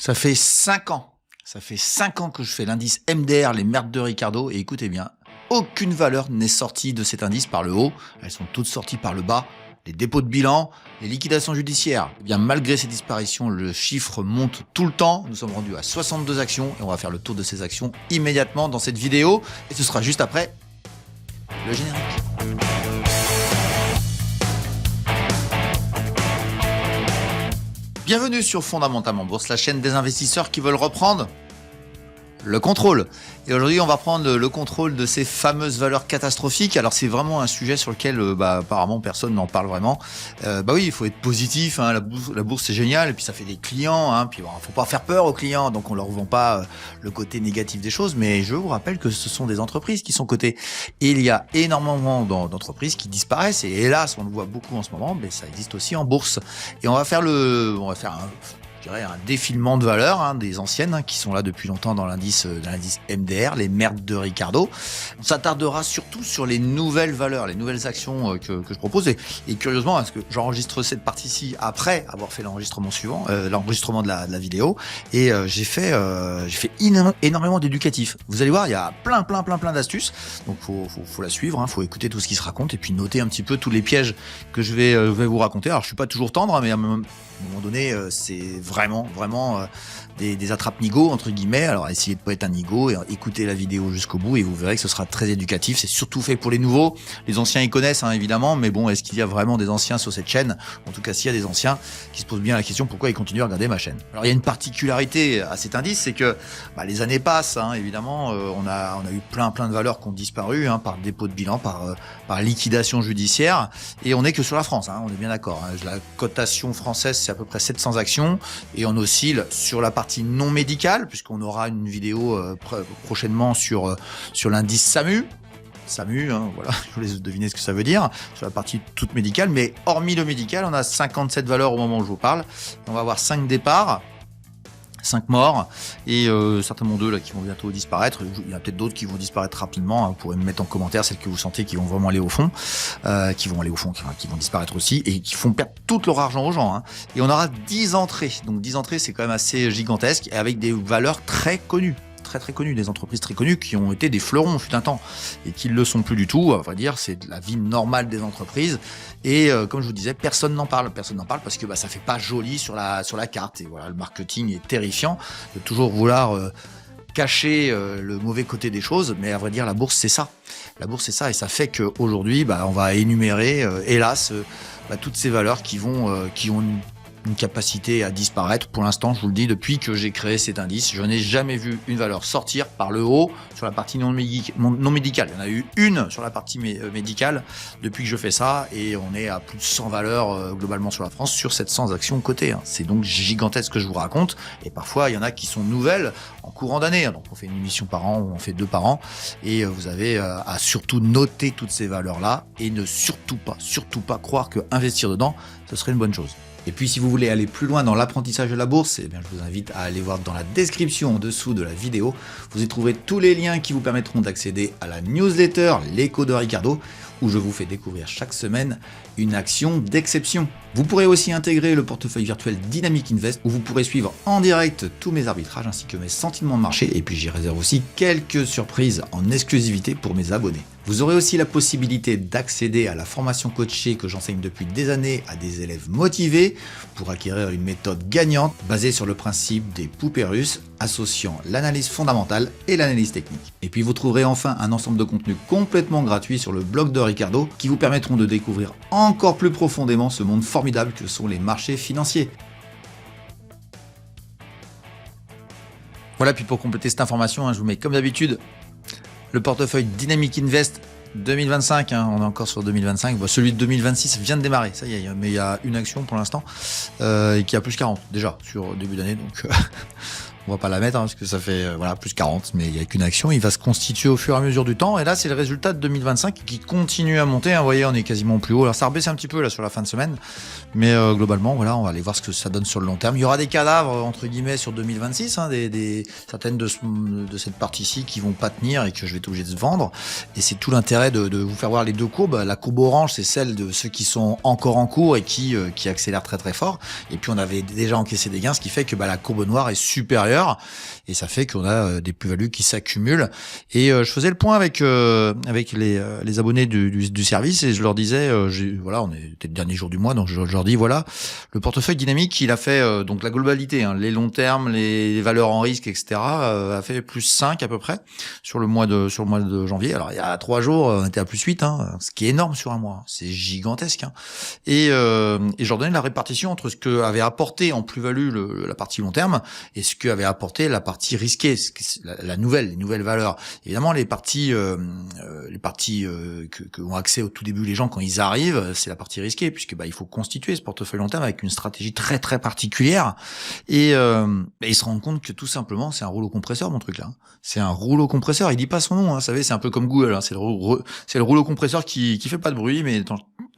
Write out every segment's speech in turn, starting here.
Ça fait 5 ans. Ça fait 5 ans que je fais l'indice MDR, les merdes de Ricardo. Et écoutez bien, aucune valeur n'est sortie de cet indice par le haut. Elles sont toutes sorties par le bas. Les dépôts de bilan, les liquidations judiciaires. Eh bien, malgré ces disparitions, le chiffre monte tout le temps. Nous sommes rendus à 62 actions et on va faire le tour de ces actions immédiatement dans cette vidéo. Et ce sera juste après le générique. Bienvenue sur Fondamentalement Bourse, la chaîne des investisseurs qui veulent reprendre le contrôle. Et aujourd'hui, on va prendre le contrôle de ces fameuses valeurs catastrophiques. Alors, c'est vraiment un sujet sur lequel, apparemment, personne n'en parle vraiment. Oui, il faut être positif. Hein, la bourse, c'est génial. Et puis, ça fait des clients. Hein, puis, faut pas faire peur aux clients. Donc, on leur vend pas le côté négatif des choses. Mais je vous rappelle que ce sont des entreprises qui sont cotées. Et il y a énormément d'entreprises qui disparaissent. Et hélas, on le voit beaucoup en ce moment. Mais ça existe aussi en bourse. Et on va faire un défilement de valeurs, des anciennes qui sont là depuis longtemps dans l'indice MDR, les merdes de Ricardo. On s'attardera surtout sur les nouvelles valeurs, les nouvelles actions que je propose. Et curieusement, parce que j'enregistre cette partie-ci après avoir fait l'enregistrement suivant, l'enregistrement de la vidéo, et j'ai fait énormément d'éducatifs. Vous allez voir, il y a plein d'astuces. Donc faut la suivre, faut écouter tout ce qui se raconte et puis noter un petit peu tous les pièges que je vais vous raconter. Alors je suis pas toujours tendre, mais à un moment donné, c'est vraiment des attrape-nigots entre guillemets. Alors essayez de pas être un nigo et écoutez la vidéo jusqu'au bout et vous verrez que ce sera très éducatif. C'est surtout fait pour les nouveaux. Les anciens ils connaissent évidemment, mais bon, est-ce qu'il y a vraiment des anciens sur cette chaîne? En tout cas, s'il y a des anciens qui se posent bien la question pourquoi ils continuent à regarder ma chaîne. Alors il y a une particularité à cet indice, c'est que les années passent, évidemment, on a eu plein de valeurs qui ont disparu par dépôt de bilan, par liquidation judiciaire, et on n'est que sur la France, on est bien d'accord. La cotation française, c'est à peu près 700 actions et on oscille sur la partie non médicale, puisqu'on aura une vidéo prochainement sur l'indice SAMU. SAMU, voilà, je vous laisse deviner ce que ça veut dire, sur la partie toute médicale, mais hormis le médical, on a 57 valeurs au moment où je vous parle. On va avoir 5 départs, 5 morts, et certainement 2 là qui vont bientôt disparaître. Il y en a peut-être d'autres qui vont disparaître rapidement. Vous pourrez me mettre en commentaire celles que vous sentez qui vont vraiment aller au fond, qui vont disparaître aussi, et qui font perdre tout leur argent aux gens. Et on aura 10 entrées. Donc 10 entrées, c'est quand même assez gigantesque, et avec des valeurs très connues. Très connues, des entreprises très connues qui ont été des fleurons fut un temps et qui ne le sont plus du tout. À vrai dire, c'est la vie normale des entreprises et comme je vous disais, personne n'en parle parce que ça fait pas joli sur la carte. Et voilà, le marketing est terrifiant de toujours vouloir cacher le mauvais côté des choses, mais à vrai dire, la bourse c'est ça. La bourse c'est ça, et ça fait qu'aujourd'hui, on va énumérer, hélas, toutes ces valeurs qui ont une capacité à disparaître. Pour l'instant, je vous le dis, depuis que j'ai créé cet indice, je n'ai jamais vu une valeur sortir par le haut sur la partie non médicale. Il y en a eu une sur la partie médicale depuis que je fais ça, et on est à plus de 100 valeurs globalement sur la France, sur 700 actions cotées. C'est donc gigantesque ce que je vous raconte, et parfois il y en a qui sont nouvelles en courant d'année. Donc on fait une émission par an, ou on fait 2 par an, et vous avez à surtout noter toutes ces valeurs-là, et ne surtout pas croire que investir dedans, ce serait une bonne chose. Et puis si vous voulez aller plus loin dans l'apprentissage de la bourse, je vous invite à aller voir dans la description en dessous de la vidéo. Vous y trouverez tous les liens qui vous permettront d'accéder à la newsletter L'écho de Ricardo, où je vous fais découvrir chaque semaine une action d'exception. Vous pourrez aussi intégrer le portefeuille virtuel Dynamic Invest, où vous pourrez suivre en direct tous mes arbitrages ainsi que mes sentiments de marché, et puis j'y réserve aussi quelques surprises en exclusivité pour mes abonnés. Vous aurez aussi la possibilité d'accéder à la formation coachée que j'enseigne depuis des années à des élèves motivés pour acquérir une méthode gagnante basée sur le principe des poupées russes, associant l'analyse fondamentale et l'analyse technique. Et puis vous trouverez enfin un ensemble de contenus complètement gratuits sur le blog de Ricardo qui vous permettront de découvrir encore plus profondément ce monde formidable que sont les marchés financiers. Voilà, puis pour compléter cette information, je vous mets comme d'habitude le portefeuille Dynamic Invest 2025, on est encore sur 2025. Celui de 2026 vient de démarrer, ça y est, mais il y a une action pour l'instant et qui a plus 40 déjà sur début d'année. Donc On va pas la mettre parce que ça fait voilà plus 40, mais il y a qu'une action. Il va se constituer au fur et à mesure du temps. Et là, c'est le résultat de 2025 qui continue à monter. Vous voyez, on est quasiment plus haut. Alors ça rebaisse un petit peu là sur la fin de semaine, mais globalement, voilà, on va aller voir ce que ça donne sur le long terme. Il y aura des cadavres entre guillemets sur 2026, certaines de cette partie-ci qui vont pas tenir et que je vais être obligé de vendre. Et c'est tout l'intérêt de vous faire voir les deux courbes. La courbe orange, c'est celle de ceux qui sont encore en cours et qui accélèrent très très fort. Et puis on avait déjà encaissé des gains, ce qui fait que la courbe noire est supérieure. Et ça fait qu'on a des plus-values qui s'accumulent. Et je faisais le point avec les abonnés du service et je leur disais, voilà, on était le dernier jour du mois, donc je leur dis, voilà, le portefeuille dynamique, il a fait donc la globalité, les longs termes, les valeurs en risque, etc., a fait plus 5 à peu près sur le mois de janvier. Alors il y a 3 jours, on était à plus 8, ce qui est énorme sur un mois, c'est gigantesque. Et je leur donnais la répartition entre ce que avait apporté en plus-value la partie long terme et ce que avait apporté la partie risquée, les nouvelles valeurs. Évidemment, les parties que ont accès au tout début les gens quand ils arrivent, c'est la partie risquée puisque il faut constituer ce portefeuille long terme avec une stratégie très très particulière et ils se rendent compte que tout simplement c'est un rouleau compresseur mon truc là. C'est un rouleau compresseur, il dit pas son nom, vous savez, c'est un peu comme Google, c'est le rouleau compresseur qui fait pas de bruit mais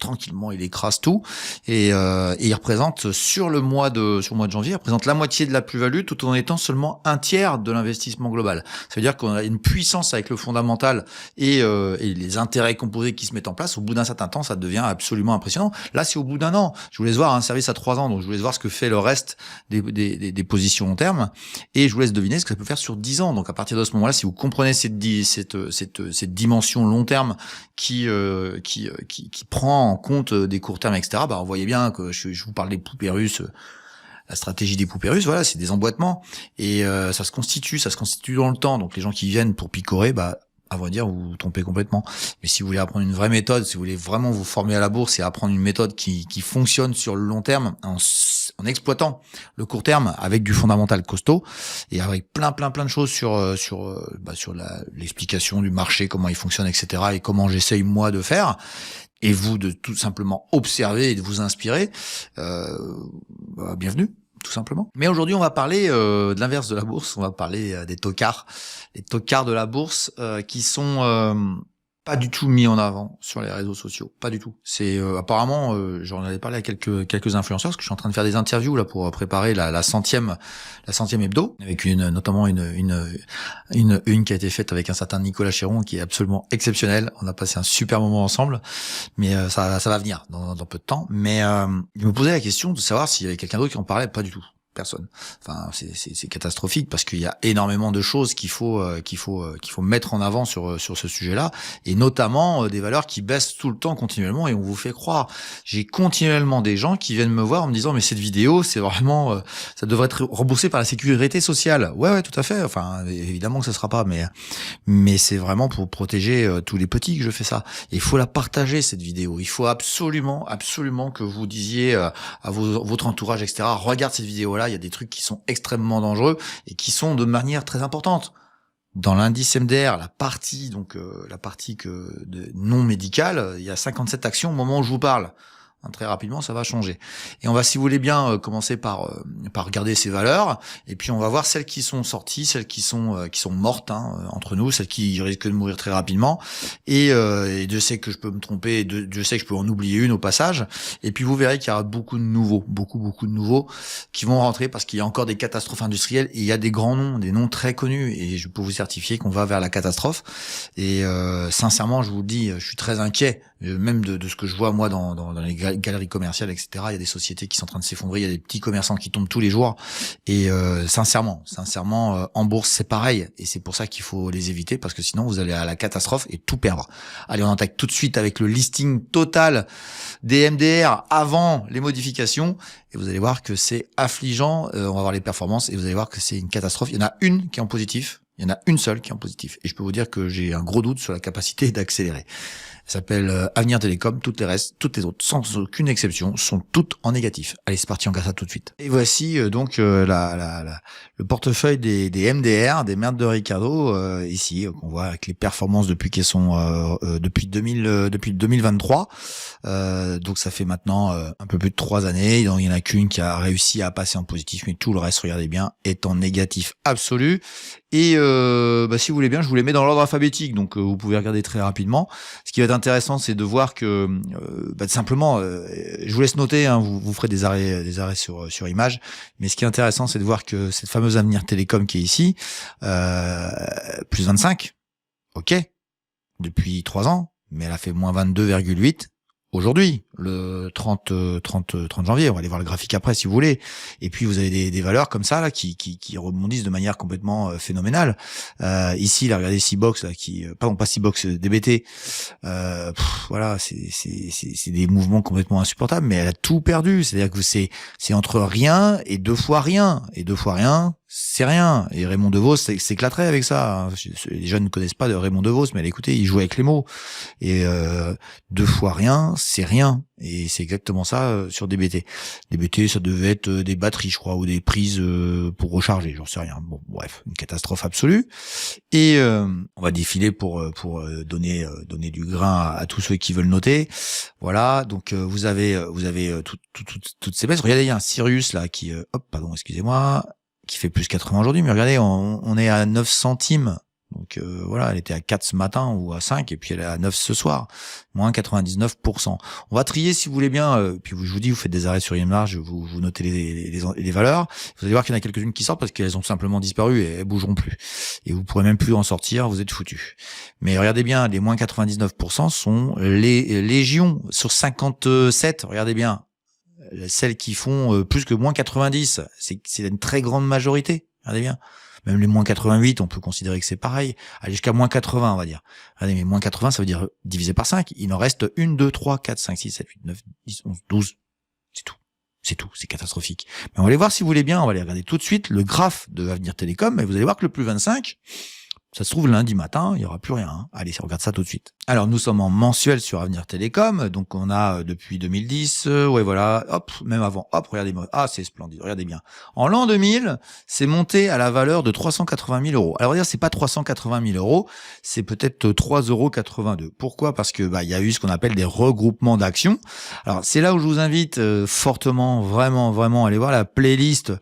tranquillement il écrase tout et il représente sur le mois de janvier, il représente la moitié de la plus-value tout en étant seulement un tiers de l'investissement global. Ça veut dire qu'on a une puissance avec le fondamental et les intérêts composés qui se mettent en place. Au bout d'un certain temps, ça devient absolument impressionnant. Là, c'est au bout d'un an. Je vous laisse voir un service à 3 ans, donc je vous laisse voir ce que fait le reste des positions long terme et je vous laisse deviner ce que ça peut faire sur 10 ans. Donc à partir de ce moment-là, si vous comprenez cette dimension long terme qui prend en compte des courts termes, etc., vous voyez bien que je vous parle des poupées russes. La stratégie des poupées russes, voilà, c'est des emboîtements et ça se constitue dans le temps. Donc les gens qui viennent pour picorer, à vrai dire, vous vous trompez complètement. Mais si vous voulez apprendre une vraie méthode, si vous voulez vraiment vous former à la bourse et apprendre une méthode qui fonctionne sur le long terme en exploitant le court terme avec du fondamental costaud et avec plein de choses sur l'explication du marché, comment il fonctionne, etc. et comment j'essaye moi de faire. Et vous de tout simplement observer et de vous inspirer, bienvenue, tout simplement. Mais aujourd'hui, on va parler de l'inverse de la bourse, on va parler des tocards. Les tocards de la bourse qui sont pas du tout mis en avant sur les réseaux sociaux, pas du tout. C'est apparemment, j'en avais parlé à quelques influenceurs, parce que je suis en train de faire des interviews là pour préparer la centième hebdo, avec notamment une qui a été faite avec un certain Nicolas Chéron qui est absolument exceptionnel. On a passé un super moment ensemble, mais ça va venir dans peu de temps. Mais il me posait la question de savoir s'il y avait quelqu'un d'autre qui en parlait, pas du tout. Personne. Enfin, c'est catastrophique parce qu'il y a énormément de choses qu'il faut mettre en avant sur ce sujet-là, et notamment des valeurs qui baissent tout le temps continuellement et on vous fait croire. J'ai continuellement des gens qui viennent me voir en me disant mais cette vidéo c'est vraiment ça devrait être remboursé par la sécurité sociale. Ouais, tout à fait. Enfin, évidemment que ça sera pas, mais c'est vraiment pour protéger tous les petits que je fais ça. Et il faut la partager cette vidéo. Il faut absolument que vous disiez à votre entourage, etc. Regarde cette vidéo-là. Il y a des trucs qui sont extrêmement dangereux et qui sont de manière très importante. Dans l'indice MDR, la partie non médicale, il y a 57 actions au moment où je vous parle. Très rapidement, ça va changer. Et on va, si vous voulez bien, commencer par regarder ces valeurs, et puis on va voir celles qui sont sorties, celles qui sont mortes entre nous, celles qui risquent de mourir très rapidement. Et Dieu sait que je peux me tromper, Dieu sait que je peux en oublier une au passage. Et puis vous verrez qu'il y aura beaucoup de nouveaux qui vont rentrer parce qu'il y a encore des catastrophes industrielles et il y a des grands noms, des noms très connus. Et je peux vous certifier qu'on va vers la catastrophe. Et sincèrement, je vous le dis, je suis très inquiet, même de ce que je vois moi dans les galeries commerciales, etc. Il y a des sociétés qui sont en train de s'effondrer, il y a des petits commerçants qui tombent tous les jours. Et sincèrement, en bourse, c'est pareil. Et c'est pour ça qu'il faut les éviter, parce que sinon, vous allez à la catastrophe et tout perdre. Allez, on attaque tout de suite avec le listing total des MDR avant les modifications. Et vous allez voir que c'est affligeant. On va voir les performances et vous allez voir que c'est une catastrophe. Il y en a une qui est en positif. Il y en a une seule qui est en positif. Et je peux vous dire que j'ai un gros doute sur la capacité d'accélérer. Elle s'appelle Avenir Télécom. Toutes les autres, sans aucune exception, sont toutes en négatif. Allez, c'est parti, on regarde ça tout de suite. Et voici donc le portefeuille des MDR, des merdes de Ricardo, ici, qu'on voit avec les performances depuis qu'elles sont depuis 2023. Donc ça fait maintenant un peu plus de 3 années. Donc, il y en a qu'une qui a réussi à passer en positif, mais tout le reste, regardez bien, est en négatif absolu. Et si vous voulez bien, je vous les mets dans l'ordre alphabétique, donc vous pouvez regarder très rapidement. Ce qui va être intéressant, c'est de voir que simplement, je vous laisse noter, hein, vous ferez des arrêts sur image, mais ce qui est intéressant, c'est de voir que cette fameuse Avenir Télécom qui est ici, plus 25, ok, depuis 3 ans, mais elle a fait moins 22,8 aujourd'hui, le 30 janvier. On va aller voir le graphique après si vous voulez. Et puis vous avez des valeurs comme ça là qui rebondissent de manière complètement phénoménale. Ici, là, regardez C-Box là, pas C-Box, DBT. Voilà, c'est des mouvements complètement insupportables, mais elle a tout perdu. C'est-à-dire que c'est entre rien et 2 fois rien. Et 2 fois rien, c'est rien. Et Raymond DeVos s'éclaterait avec ça. Les jeunes ne connaissent pas de Raymond DeVos, mais écoutez, il joue avec les mots. Et 2 fois rien, c'est rien. Et c'est exactement ça sur DBT. DBT, ça devait être des batteries, je crois, ou des prises pour recharger, j'en sais rien. Bon, bref, une catastrophe absolue. Et on va défiler pour donner du grain à tous ceux qui veulent noter. Voilà, donc vous avez toutes ces baisses. Regardez, il y a un Sirius là qui qui fait plus 80 aujourd'hui, mais regardez, on est à 9 centimes. Donc voilà, elle était à 4 ce matin ou à 5 et puis elle est à 9 ce soir, moins 99%. On va trier si vous voulez bien, puis je vous dis, vous faites des arrêts sur une marge, vous notez les valeurs, vous allez voir qu'il y en a quelques-unes qui sortent parce qu'elles ont simplement disparu et elles bougeront plus. Et vous pourrez même plus en sortir, vous êtes foutus. Mais regardez bien, les moins 99% sont les légions sur 57, regardez bien, celles qui font plus que moins 90, c'est une très grande majorité, regardez bien. Même les moins 88, on peut considérer que c'est pareil. Allez, jusqu'à moins 80, on va dire. Allez, mais moins 80, ça veut dire divisé par 5. Il en reste 1, 2, 3, 4, 5, 6, 7, 8, 9, 10, 11, 12. C'est tout. C'est tout. C'est catastrophique. Mais on va aller voir si vous voulez bien. On va aller regarder tout de suite le graphe de Avenir Télécom. Et vous allez voir que le plus 25, ça se trouve lundi matin, il y aura plus rien. Hein. Allez, on regarde ça tout de suite. Alors, nous sommes en mensuel sur Avenir Télécom. Donc, on a depuis 2010, ouais, voilà, hop, même avant, hop, regardez-moi. Ah, c'est splendide, regardez bien. En l'an 2000, c'est monté à la valeur de 380 000 euros. Alors, on va dire, c'est pas 380 000 euros, c'est peut-être 3,82 €. Pourquoi? Parce que, il y a eu ce qu'on appelle des regroupements d'actions. Alors, c'est là où je vous invite fortement, vraiment, à aller voir la playlist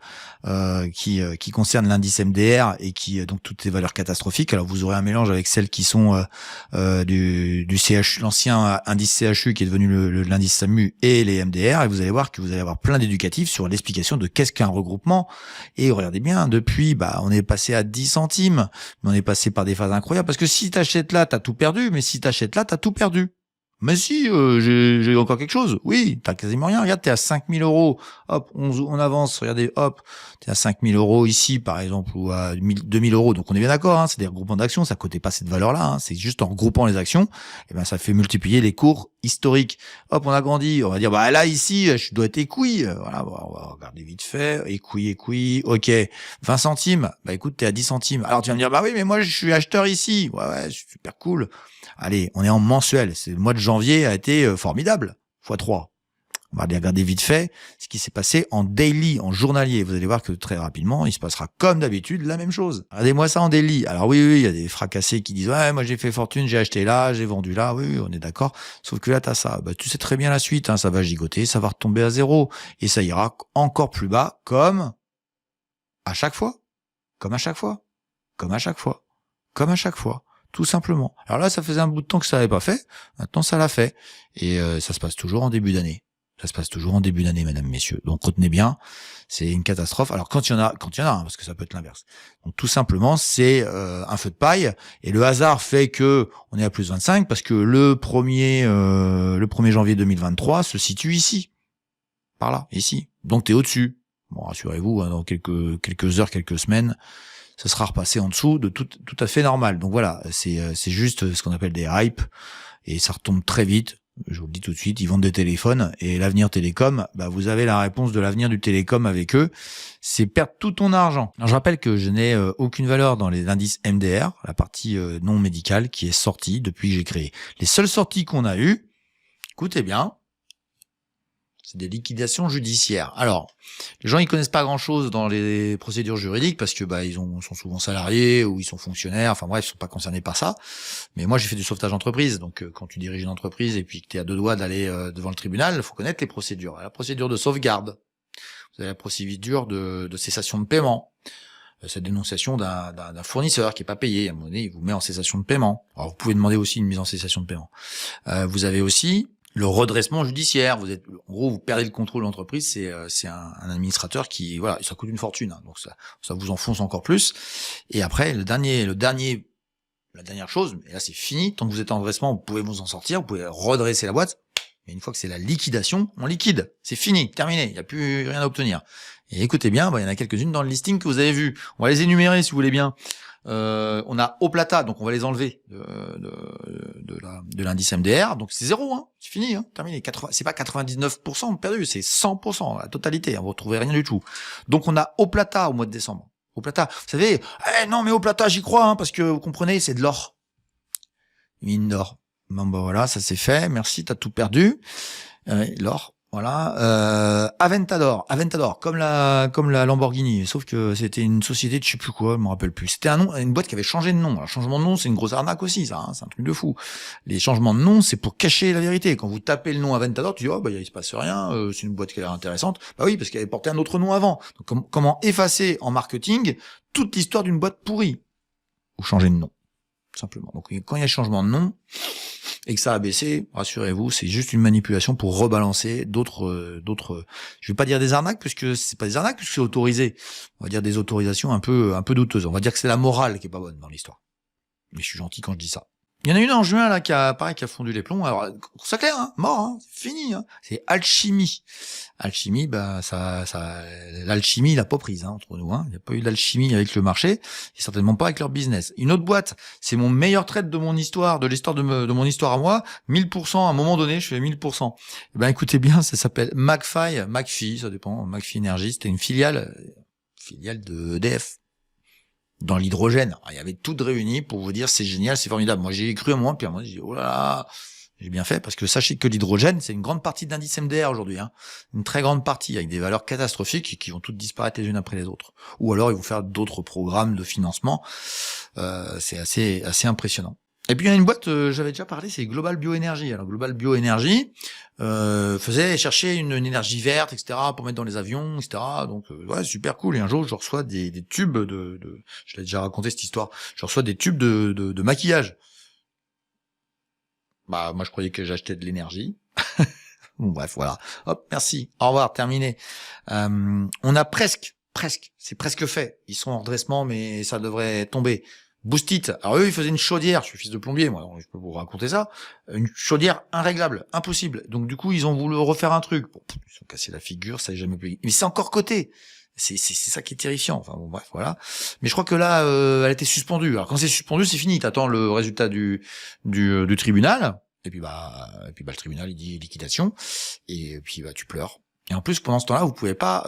qui concerne l'indice MDR et qui donc toutes les valeurs catastrophiques. Alors vous aurez un mélange avec celles qui sont du CHU, l'ancien indice CHU qui est devenu l'indice SAMU et les MDR, et vous allez voir que vous allez avoir plein d'éducatifs sur l'explication de qu'est-ce qu'un regroupement. Et regardez bien, depuis on est passé à 10 centimes, mais on est passé par des phases incroyables, parce que si t'achètes là, t'as tout perdu, mais si t'achètes là, t'as tout perdu. Mais si, j'ai encore quelque chose. Oui, t'as quasiment rien. Regarde, t'es à 5 000 euros. Hop, on avance. Regardez, hop, t'es à 5 000 euros ici, par exemple, ou à 2 000 euros. Donc on est bien d'accord, hein, c'est des regroupements d'actions. Ça coûtait pas cette valeur-là. Hein, c'est juste en regroupant les actions, ça fait multiplier les cours historiques. Hop, on a grandi. On va dire, là ici, je dois être écoui. Voilà, on va regarder vite fait. Écoui. Ok, 20 centimes. Écoute, t'es à 10 centimes. Alors tu vas me dire, oui, mais moi je suis acheteur ici. Ouais, super cool. Allez, on est en mensuel. Le mois de janvier a été formidable. x3. On va aller regarder vite fait ce qui s'est passé en daily, en journalier. Vous allez voir que très rapidement, il se passera comme d'habitude la même chose. Regardez-moi ça en daily. Alors oui, il y a des fracassés qui disent « Ouais, moi j'ai fait fortune, j'ai acheté là, j'ai vendu là. » Oui, on est d'accord. Sauf que là, t'as ça. Tu sais très bien la suite. Hein, ça va gigoter, ça va retomber à 0. Et ça ira encore plus bas comme à chaque fois. Comme à chaque fois. Comme à chaque fois. Comme à chaque fois. Tout simplement. Alors là, ça faisait un bout de temps que ça n'avait pas fait. Maintenant, ça l'a fait. Et ça se passe toujours en début d'année. Ça se passe toujours en début d'année, mesdames, messieurs. Donc, retenez bien, c'est une catastrophe. Alors, quand il y en a, hein, parce que ça peut être l'inverse. Donc, tout simplement, c'est un feu de paille. Et le hasard fait que on est à plus 25 parce que le 1er janvier 2023 se situe ici. Par là, ici. Donc, t'es au-dessus. Bon, rassurez-vous, hein, dans quelques heures, quelques semaines, ça sera repassé en dessous de tout à fait normal. Donc voilà, c'est juste ce qu'on appelle des hypes et ça retombe très vite. Je vous le dis tout de suite, ils vendent des téléphones et l'avenir télécom, bah vous avez la réponse de l'avenir du télécom avec eux, c'est perdre tout ton argent. Alors je rappelle que je n'ai aucune valeur dans les indices MDR, la partie non médicale qui est sortie depuis que j'ai créé. Les seules sorties qu'on a eues, écoutez bien, c'est des liquidations judiciaires. Alors, les gens ils connaissent pas grand-chose dans les procédures juridiques parce que bah sont souvent salariés ou ils sont fonctionnaires, enfin bref, ils sont pas concernés par ça. Mais moi j'ai fait du sauvetage d'entreprise, donc quand tu diriges une entreprise et puis que tu es à deux doigts d'aller devant le tribunal, il faut connaître les procédures. La procédure de sauvegarde, vous avez la procédure de cessation de paiement. Cette dénonciation d'un fournisseur qui est pas payé, à un moment donné, il vous met en cessation de paiement. Alors vous pouvez demander aussi une mise en cessation de paiement. Vous avez aussi le redressement judiciaire. En gros, vous perdez le contrôle de l'entreprise. C'est un administrateur qui, voilà, ça coûte une fortune. Hein, donc ça vous enfonce encore plus. Et après, la dernière chose, et là c'est fini. Tant que vous êtes en redressement, vous pouvez vous en sortir. Vous pouvez redresser la boîte. Mais une fois que c'est la liquidation, on liquide. C'est fini, terminé. Il n'y a plus rien à obtenir. Et écoutez bien, il y en a quelques-unes dans le listing que vous avez vu. On va les énumérer si vous voulez bien. On a Oplata, donc on va les enlever de l'indice MDR, donc c'est 0, hein, c'est fini, hein, terminé. C'est pas 99% perdu, c'est 100%, la totalité, hein, vous retrouvez rien du tout. Donc on a Oplata au mois de décembre. Oplata, vous savez, non mais Oplata j'y crois, hein, parce que vous comprenez, c'est de l'or. Mine d'or. Bon bah voilà, ça c'est fait, merci, t'as tout perdu. L'or. Voilà, Aventador, comme la Lamborghini, sauf que c'était une société de je sais plus quoi, je me rappelle plus. C'était une boîte qui avait changé de nom. Alors, changement de nom, c'est une grosse arnaque aussi, ça, hein, c'est un truc de fou. Les changements de nom, c'est pour cacher la vérité. Quand vous tapez le nom Aventador, tu dis il se passe rien, c'est une boîte qui a l'air intéressante. Bah oui, parce qu'elle avait porté un autre nom avant. Donc comment effacer en marketing toute l'histoire d'une boîte pourrie ou changer de nom, tout simplement. Donc quand il y a changement de nom et que ça a baissé, rassurez-vous, c'est juste une manipulation pour rebalancer d'autres, je vais pas dire des arnaques, puisque c'est pas des arnaques, puisque c'est autorisé. On va dire des autorisations un peu douteuses. On va dire que c'est la morale qui est pas bonne dans l'histoire. Mais je suis gentil quand je dis ça. Il y en a une en juin, là, qui a fondu les plombs. Alors, c'est clair, hein, mort, hein, c'est fini, hein. C'est Alchimie. Alchimie, l'alchimie, il a pas prise, hein, entre nous, hein. Il n'y a pas eu d'alchimie avec le marché, et certainement pas avec leur business. Une autre boîte, c'est mon meilleur trade de mon histoire, de l'histoire de mon histoire à moi. 1000%, à un moment donné, je fais 1000%. Eh ben, écoutez bien, ça s'appelle McPhy, ça dépend, McPhy Energy, c'était une filiale de EDF. Dans l'hydrogène. Alors, il y avait tout réuni pour vous dire c'est génial, c'est formidable. Moi j'ai cru à moi, puis à moi j'ai dit oh là là, j'ai bien fait parce que sachez que l'hydrogène c'est une grande partie de l'indice MDR aujourd'hui, hein. Une très grande partie avec des valeurs catastrophiques qui vont toutes disparaître les unes après les autres. Ou alors ils vont faire d'autres programmes de financement. C'est assez impressionnant. Et puis il y a une boîte, j'avais déjà parlé, c'est Global Bioénergie. Alors Global Bioénergie cherchait une énergie verte, etc. pour mettre dans les avions, etc. Donc ouais, super cool. Et un jour je reçois des tubes je l'ai déjà raconté cette histoire. Je reçois des tubes de maquillage. Bah moi je croyais que j'achetais de l'énergie. Bon bref voilà. Hop, merci. Au revoir, terminé. On a c'est presque fait. Ils sont en redressement, mais ça devrait tomber. Boostit. Alors eux, ils faisaient une chaudière. Je suis fils de plombier, moi. Je peux vous raconter ça. Une chaudière irréglable, impossible. Donc du coup, ils ont voulu refaire un truc. Bon, ils se sont cassé la figure, ça n'est jamais plus. Mais c'est encore coté. C'est ça qui est terrifiant. Enfin bon, bref, voilà. Mais je crois que là, elle était suspendue. Alors quand c'est suspendu, c'est fini. T'attends le résultat du tribunal. Et puis le tribunal il dit liquidation. Et puis tu pleures. Et en plus, pendant ce temps-là, vous pouvez pas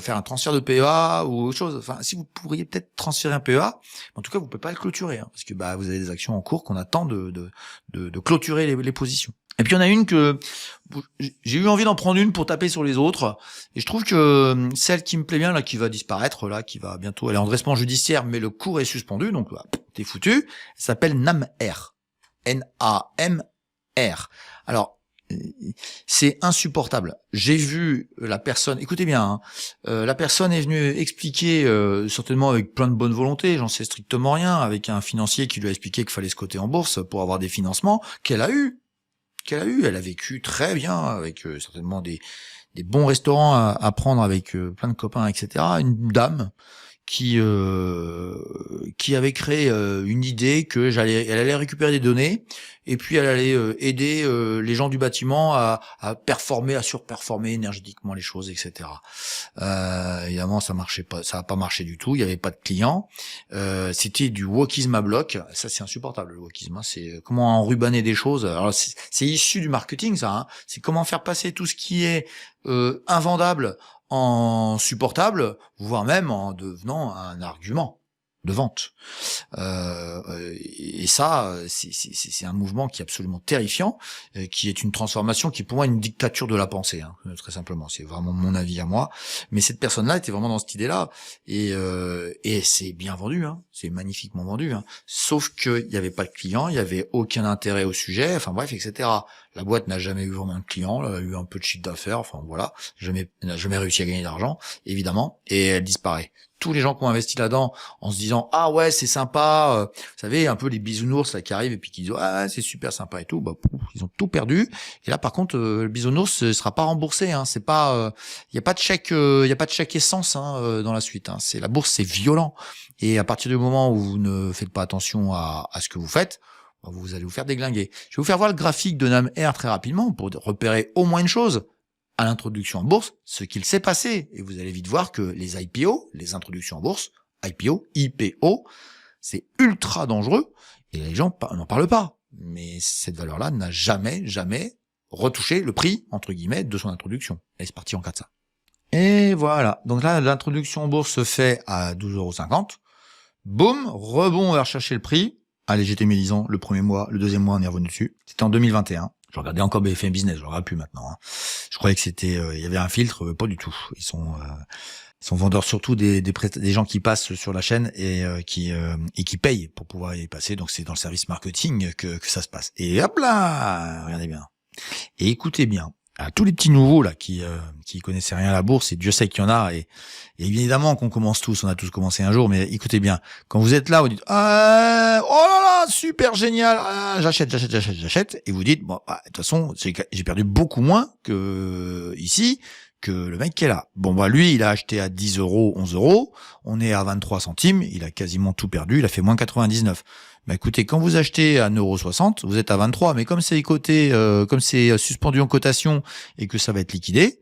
faire un transfert de PEA ou autre chose. Enfin, si vous pourriez peut-être transférer un PEA, en tout cas, vous pouvez pas le clôturer, hein, parce que vous avez des actions en cours qu'on attend de clôturer les positions. Et puis il y en a une que j'ai eu envie d'en prendre une pour taper sur les autres. Et je trouve que celle qui me plaît bien, là, qui va disparaître, là, qui va bientôt aller en redressement judiciaire, mais le cours est suspendu, donc t'es foutu. Elle s'appelle NAMR. N-A-M-R. Alors, c'est insupportable. J'ai vu la personne, écoutez bien, hein, la personne est venue expliquer, certainement avec plein de bonne volonté, j'en sais strictement rien, avec un financier qui lui a expliqué qu'il fallait se coter en bourse pour avoir des financements, qu'elle a eu. Elle a vécu très bien, avec certainement des bons restaurants à prendre avec plein de copains, etc. Une dame qui avait créé une idée que elle allait récupérer des données et puis elle allait aider les gens du bâtiment à performer, à surperformer énergétiquement les choses, etc. Évidemment, ça marchait pas, ça a pas marché du tout. Il y avait pas de clients. C'était du wokisme à bloc. Ça, c'est insupportable le wokisme. Hein. C'est comment enrubanner des choses. Alors, c'est issu du marketing, ça. Hein. C'est comment faire passer tout ce qui est invendable en supportable, voire même en devenant un argument de vente. Et ça, c'est un mouvement qui est absolument terrifiant, qui est une transformation qui est pour moi une dictature de la pensée, hein, très simplement. C'est vraiment mon avis à moi. Mais cette personne-là était vraiment dans cette idée-là, et c'est bien vendu, hein, c'est magnifiquement vendu. Hein. Sauf qu'il n'y avait pas de clients, il n'y avait aucun intérêt au sujet, enfin bref, etc. La boîte n'a jamais eu vraiment de clients, elle a eu un peu de chiffre d'affaires, enfin voilà, elle n'a jamais réussi à gagner d'argent, évidemment, et elle disparaît. Tous les gens qui ont investi là-dedans en se disant ah ouais c'est sympa, vous savez un peu les bisounours là qui arrivent et puis qui disent ah c'est super sympa et tout, bah ils ont tout perdu. Et là par contre le bisounours ne sera pas remboursé, hein, c'est pas il y a pas de chèque essence hein, dans la suite. Hein. C'est la bourse, c'est violent. Et à partir du moment où vous ne faites pas attention à ce que vous faites, vous allez vous faire déglinguer. Je vais vous faire voir le graphique de NamR très rapidement pour repérer au moins une chose. À l'introduction en bourse, ce qu'il s'est passé. Et vous allez vite voir que les IPO, les introductions en bourse, IPO, c'est ultra dangereux et les gens n'en parlent pas. Mais cette valeur-là n'a jamais retouché le prix, entre guillemets, de son introduction. Elle est partie en 4 ça. Et voilà. Donc là, l'introduction en bourse se fait à 12,50 €. Boum, rebond vers chercher le prix. Allez, j'étais médisant le premier mois, le deuxième mois, on est revenu dessus. C'était en 2021. Je regardais encore BFM Business, je regarde plus maintenant. Hein. Je croyais que c'était, il y avait un filtre, pas du tout. Ils sont vendeurs surtout des gens qui passent sur la chaîne et qui payent pour pouvoir y passer. Donc c'est dans le service marketing que ça se passe. Et hop là, regardez bien. Et écoutez bien. À tous les petits nouveaux là qui connaissaient rien à la bourse, et Dieu sait qu'il y en a, et évidemment qu'on commence tous, on a tous commencé un jour, mais écoutez bien, quand vous êtes là, vous dites oh là là, super génial, j'achète, et vous dites bon, de toute façon, j'ai perdu beaucoup moins que ici, que le mec qui est là. Bon bah lui, il a acheté à 10 €, 11 €, on est à 23 centimes, il a quasiment tout perdu, il a fait moins 99. Bah écoutez, quand vous achetez à 1,60 €, vous êtes à 23, mais comme c'est coté, comme c'est suspendu en cotation et que ça va être liquidé,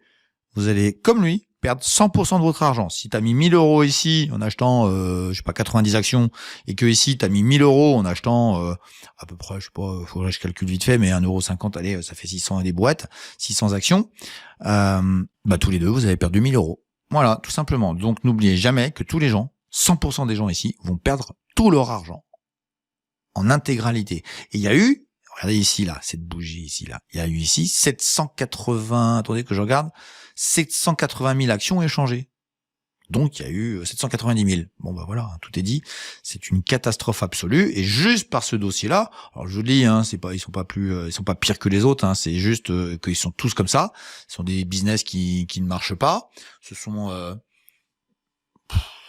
vous allez, comme lui, perdre 100% de votre argent. Si t'as mis 1 000 € ici en achetant, 90 actions, et que ici t'as mis 1 000 € en achetant à peu près, faudrait que je calcule vite fait, mais 1,50 €, allez, ça fait 600 et des boîtes, 600 actions, bah tous les deux, vous avez perdu 1 000 €. Voilà, tout simplement. Donc n'oubliez jamais que tous les gens, 100% des gens ici, vont perdre tout leur argent. En intégralité. Et il y a eu, regardez ici, là, cette bougie ici, là, il y a eu ici 780 000 actions échangées. Donc, il y a eu 790 000. Bon, bah voilà, tout est dit. C'est une catastrophe absolue. Et juste par ce dossier-là, alors je vous le dis, hein, ils sont pas pires que les autres, hein, c'est juste qu'ils sont tous comme ça. Ce sont des business qui ne marchent pas. Ce sont,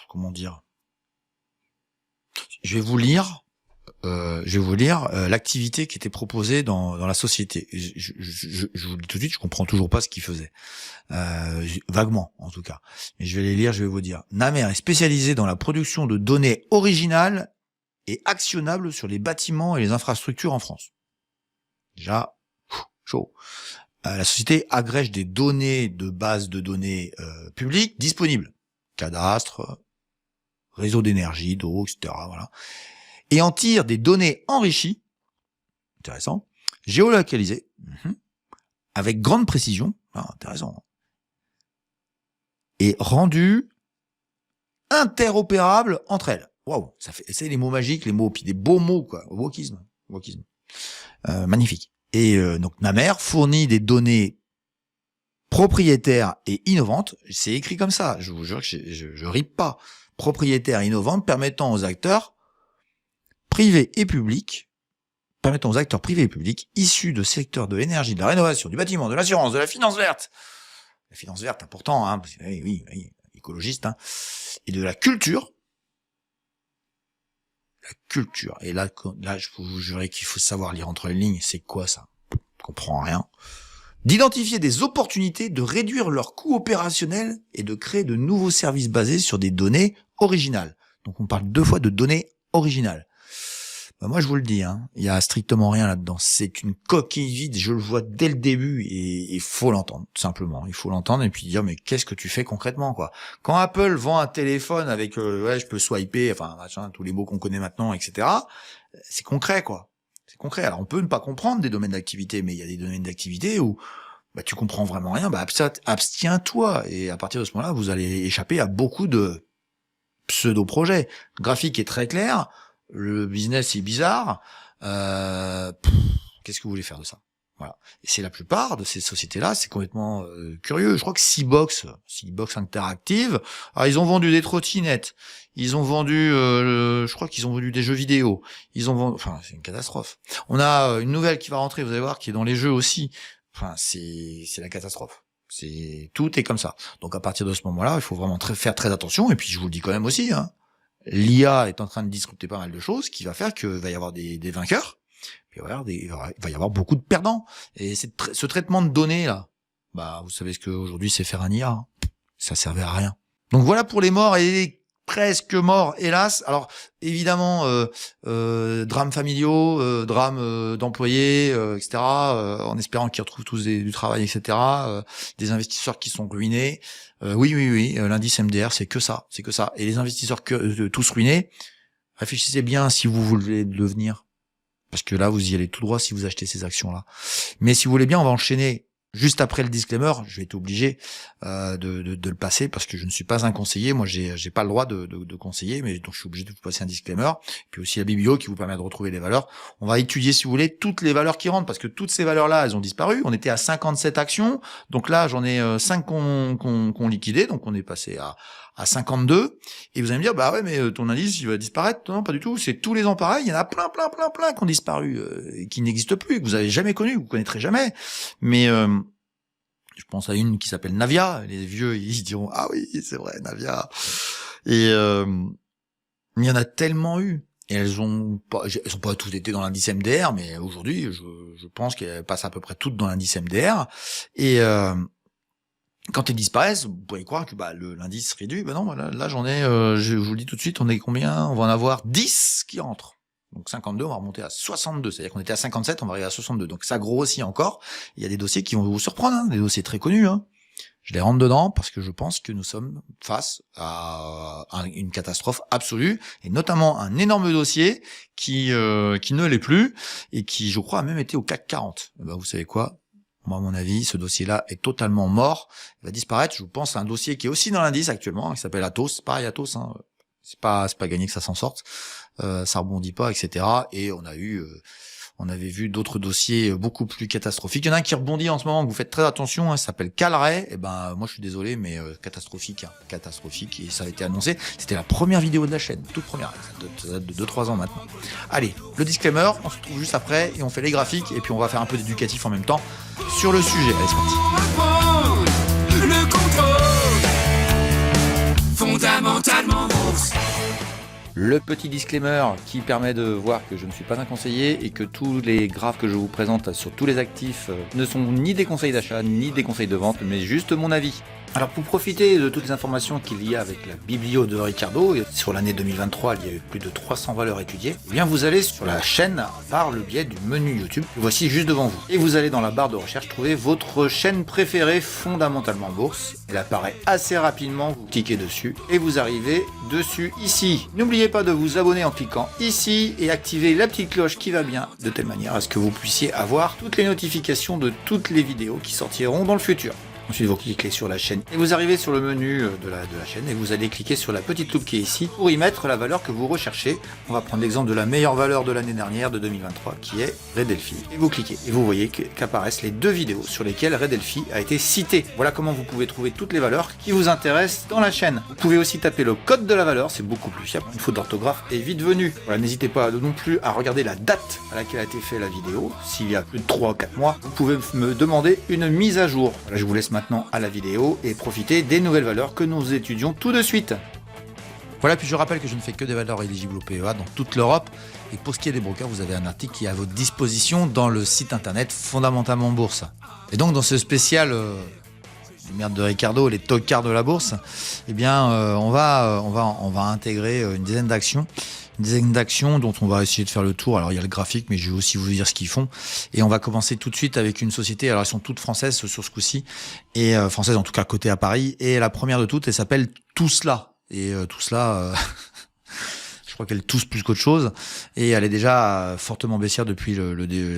comment dire? Je vais vous lire l'activité qui était proposée dans la société. Je vous le dis tout de suite, je comprends toujours pas ce qu'ils faisaient. Vaguement, en tout cas. Mais je vais les lire, je vais vous dire. NamR est spécialisé dans la production de données originales et actionnables sur les bâtiments et les infrastructures en France. Déjà, chaud. La société agrège des données de bases de données publiques disponibles. Cadastre, réseau d'énergie, d'eau, etc. Voilà. Et en tire des données enrichies, intéressant, géolocalisées, avec grande précision, intéressant, et rendues interopérables entre elles. Waouh, c'est les mots magiques, les mots, puis des beaux mots, quoi, wokisme. Magnifique. Et donc NamR fournit des données propriétaires et innovantes, c'est écrit comme ça, je vous jure que je ripe pas, propriétaires et innovantes permettant aux acteurs privés et publics issus de secteurs de l'énergie, de la rénovation, du bâtiment, de l'assurance, de la finance verte. La finance verte, important, hein, parce que, oui, écologiste, hein, et de la culture. La culture. Et là, je vous jurerai qu'il faut savoir lire entre les lignes. C'est quoi ça? Je comprends rien. D'identifier des opportunités, de réduire leurs coûts opérationnels et de créer de nouveaux services basés sur des données originales. Donc on parle 2 fois de données originales. Bah moi je vous le dis, hein, il y a strictement rien là-dedans. C'est une coquille vide, je le vois dès le début et il faut l'entendre, tout simplement. Il faut l'entendre et puis dire mais qu'est-ce que tu fais concrètement quoi. Quand Apple vend un téléphone avec ouais je peux swiper, enfin machin, tous les mots qu'on connaît maintenant, etc. C'est concret quoi. C'est concret. Alors on peut ne pas comprendre des domaines d'activité, mais il y a des domaines d'activité où bah tu comprends vraiment rien, bah abstiens-toi et à partir de ce moment-là vous allez échapper à beaucoup de pseudo-projets. Le graphique est très clair. Le business est bizarre. Qu'est-ce que vous voulez faire de ça? Voilà. Et c'est la plupart de ces sociétés-là, c'est complètement curieux. Je crois que Seabox Interactive, ils ont vendu des trottinettes, ils ont vendu, je crois qu'ils ont vendu des jeux vidéo, ils ont vendu, enfin c'est une catastrophe. On a une nouvelle qui va rentrer, vous allez voir, qui est dans les jeux aussi. Enfin c'est la catastrophe. Tout est comme ça. Donc à partir de ce moment-là, il faut vraiment faire très attention. Et puis je vous le dis quand même aussi, hein. L'IA est en train de disrupter pas mal de choses, qui va faire qu'il va y avoir des vainqueurs, puis il va y avoir beaucoup de perdants. Et ce traitement de données là, bah vous savez ce qu'aujourd'hui c'est faire un IA, hein. Ça servait à rien. Donc voilà pour les morts et presque morts, hélas. Alors évidemment, drames familiaux, drames d'employés, etc. En espérant qu'ils retrouvent tous du travail, etc. Des investisseurs qui sont ruinés. Oui. L'indice MDR, c'est que ça. Et les investisseurs tous ruinés, réfléchissez bien si vous voulez le devenir. Parce que là, vous y allez tout droit si vous achetez ces actions-là. Mais si vous voulez bien, on va enchaîner. Juste après le disclaimer, je vais être obligé de le passer parce que je ne suis pas un conseiller. Moi, j'ai pas le droit de conseiller, mais donc je suis obligé de vous passer un disclaimer. Puis aussi la biblio qui vous permet de retrouver les valeurs. On va étudier, si vous voulez, toutes les valeurs qui rentrent parce que toutes ces valeurs-là, elles ont disparu. On était à 57 actions, donc là, j'en ai 5 qu'on liquidé, donc on est passé à 52. Et vous allez me dire, bah ouais, mais ton indice, il va disparaître. Non, pas du tout. C'est tous les ans pareil. Il y en a plein qui ont disparu, et qui n'existent plus, que vous avez jamais connu, que vous connaîtrez jamais. Mais je pense à une qui s'appelle Navia. Les vieux, ils se diront, ah oui, c'est vrai, Navia. Et il y en a tellement eu. Et elles ont pas toutes été dans l'indice MDR, mais aujourd'hui, je pense qu'elles passent à peu près toutes dans l'indice MDR. Et quand elles disparaissent, vous pouvez croire que l'indice réduit. Ben non, là j'en ai, je vous le dis tout de suite, on est combien? On va en avoir 10 qui rentrent. Donc 52, on va remonter à 62. C'est-à-dire qu'on était à 57, on va arriver à 62. Donc ça grossit encore. Il y a des dossiers qui vont vous surprendre, hein, des dossiers très connus. Hein. Je les rentre dedans parce que je pense que nous sommes face à une catastrophe absolue, et notamment un énorme dossier qui ne l'est plus, et qui, je crois, a même été au CAC 40. Ben, vous savez quoi? Moi, à mon avis, ce dossier-là est totalement mort. Il va disparaître. Je pense à un dossier qui est aussi dans l'indice actuellement, qui s'appelle Atos. Pareil, Atos, hein. C'est pas gagné que ça s'en sorte. Ça rebondit pas, etc. Et on avait vu d'autres dossiers beaucoup plus catastrophiques. Il y en a un qui rebondit en ce moment, que vous faites très attention, hein, ça s'appelle Calray. Et ben, moi, je suis désolé, mais catastrophique, hein, catastrophique. Et ça a été annoncé. C'était la première vidéo de la chaîne, toute première. Ça date de 2-3 ans maintenant. Allez, le disclaimer, on se retrouve juste après et on fait les graphiques et puis on va faire un peu d'éducatif en même temps sur le sujet. Allez, c'est parti. Le contrôle, fondamentalement bourse. Le petit disclaimer qui permet de voir que je ne suis pas un conseiller et que tous les graphes que je vous présente sur tous les actifs ne sont ni des conseils d'achat ni des conseils de vente, mais juste mon avis. Alors pour profiter de toutes les informations qu'il y a avec la biblio de Ricardo, sur l'année 2023 il y a eu plus de 300 valeurs étudiées, eh bien vous allez sur la chaîne par le biais du menu YouTube, voici juste devant vous. Et vous allez dans la barre de recherche trouver votre chaîne préférée fondamentalement bourse. Elle apparaît assez rapidement, vous cliquez dessus et vous arrivez dessus ici. N'oubliez pas de vous abonner en cliquant ici et activer la petite cloche qui va bien, de telle manière à ce que vous puissiez avoir toutes les notifications de toutes les vidéos qui sortiront dans le futur. Ensuite, vous cliquez sur la chaîne et vous arrivez sur le menu de la chaîne et vous allez cliquer sur la petite loupe qui est ici pour y mettre la valeur que vous recherchez. On va prendre l'exemple de la meilleure valeur de l'année dernière, de 2023, qui est Redelphi. Et vous cliquez et vous voyez qu'apparaissent les 2 vidéos sur lesquelles Redelphi a été cité. Voilà comment vous pouvez trouver toutes les valeurs qui vous intéressent dans la chaîne. Vous pouvez aussi taper le code de la valeur, c'est beaucoup plus fiable. Une faute d'orthographe est vite venue. Voilà, n'hésitez pas non plus à regarder la date à laquelle a été faite la vidéo. S'il y a plus de 3 ou 4 mois, vous pouvez me demander une mise à jour. Voilà, je vous laisse maintenant à la vidéo et profiter des nouvelles valeurs que nous étudions tout de suite. Voilà, puis je rappelle que je ne fais que des valeurs éligibles au PEA dans toute l'Europe. Et pour ce qui est des brokers, vous avez un article qui est à votre disposition dans le site internet Fondamentalement Bourse. Et donc dans ce spécial les merdes de Ricardo, les tocards de la bourse, eh bien, on va intégrer une dizaine d'actions dont on va essayer de faire le tour. Alors, il y a le graphique, mais je vais aussi vous dire ce qu'ils font. Et on va commencer tout de suite avec une société. Alors, elles sont toutes françaises sur ce coup-ci, et françaises en tout cas côté à Paris. Et la première de toutes, elle s'appelle Tout Cela. Et Tout Cela, je crois qu'elle tousse plus qu'autre chose. Et elle est déjà fortement baissière depuis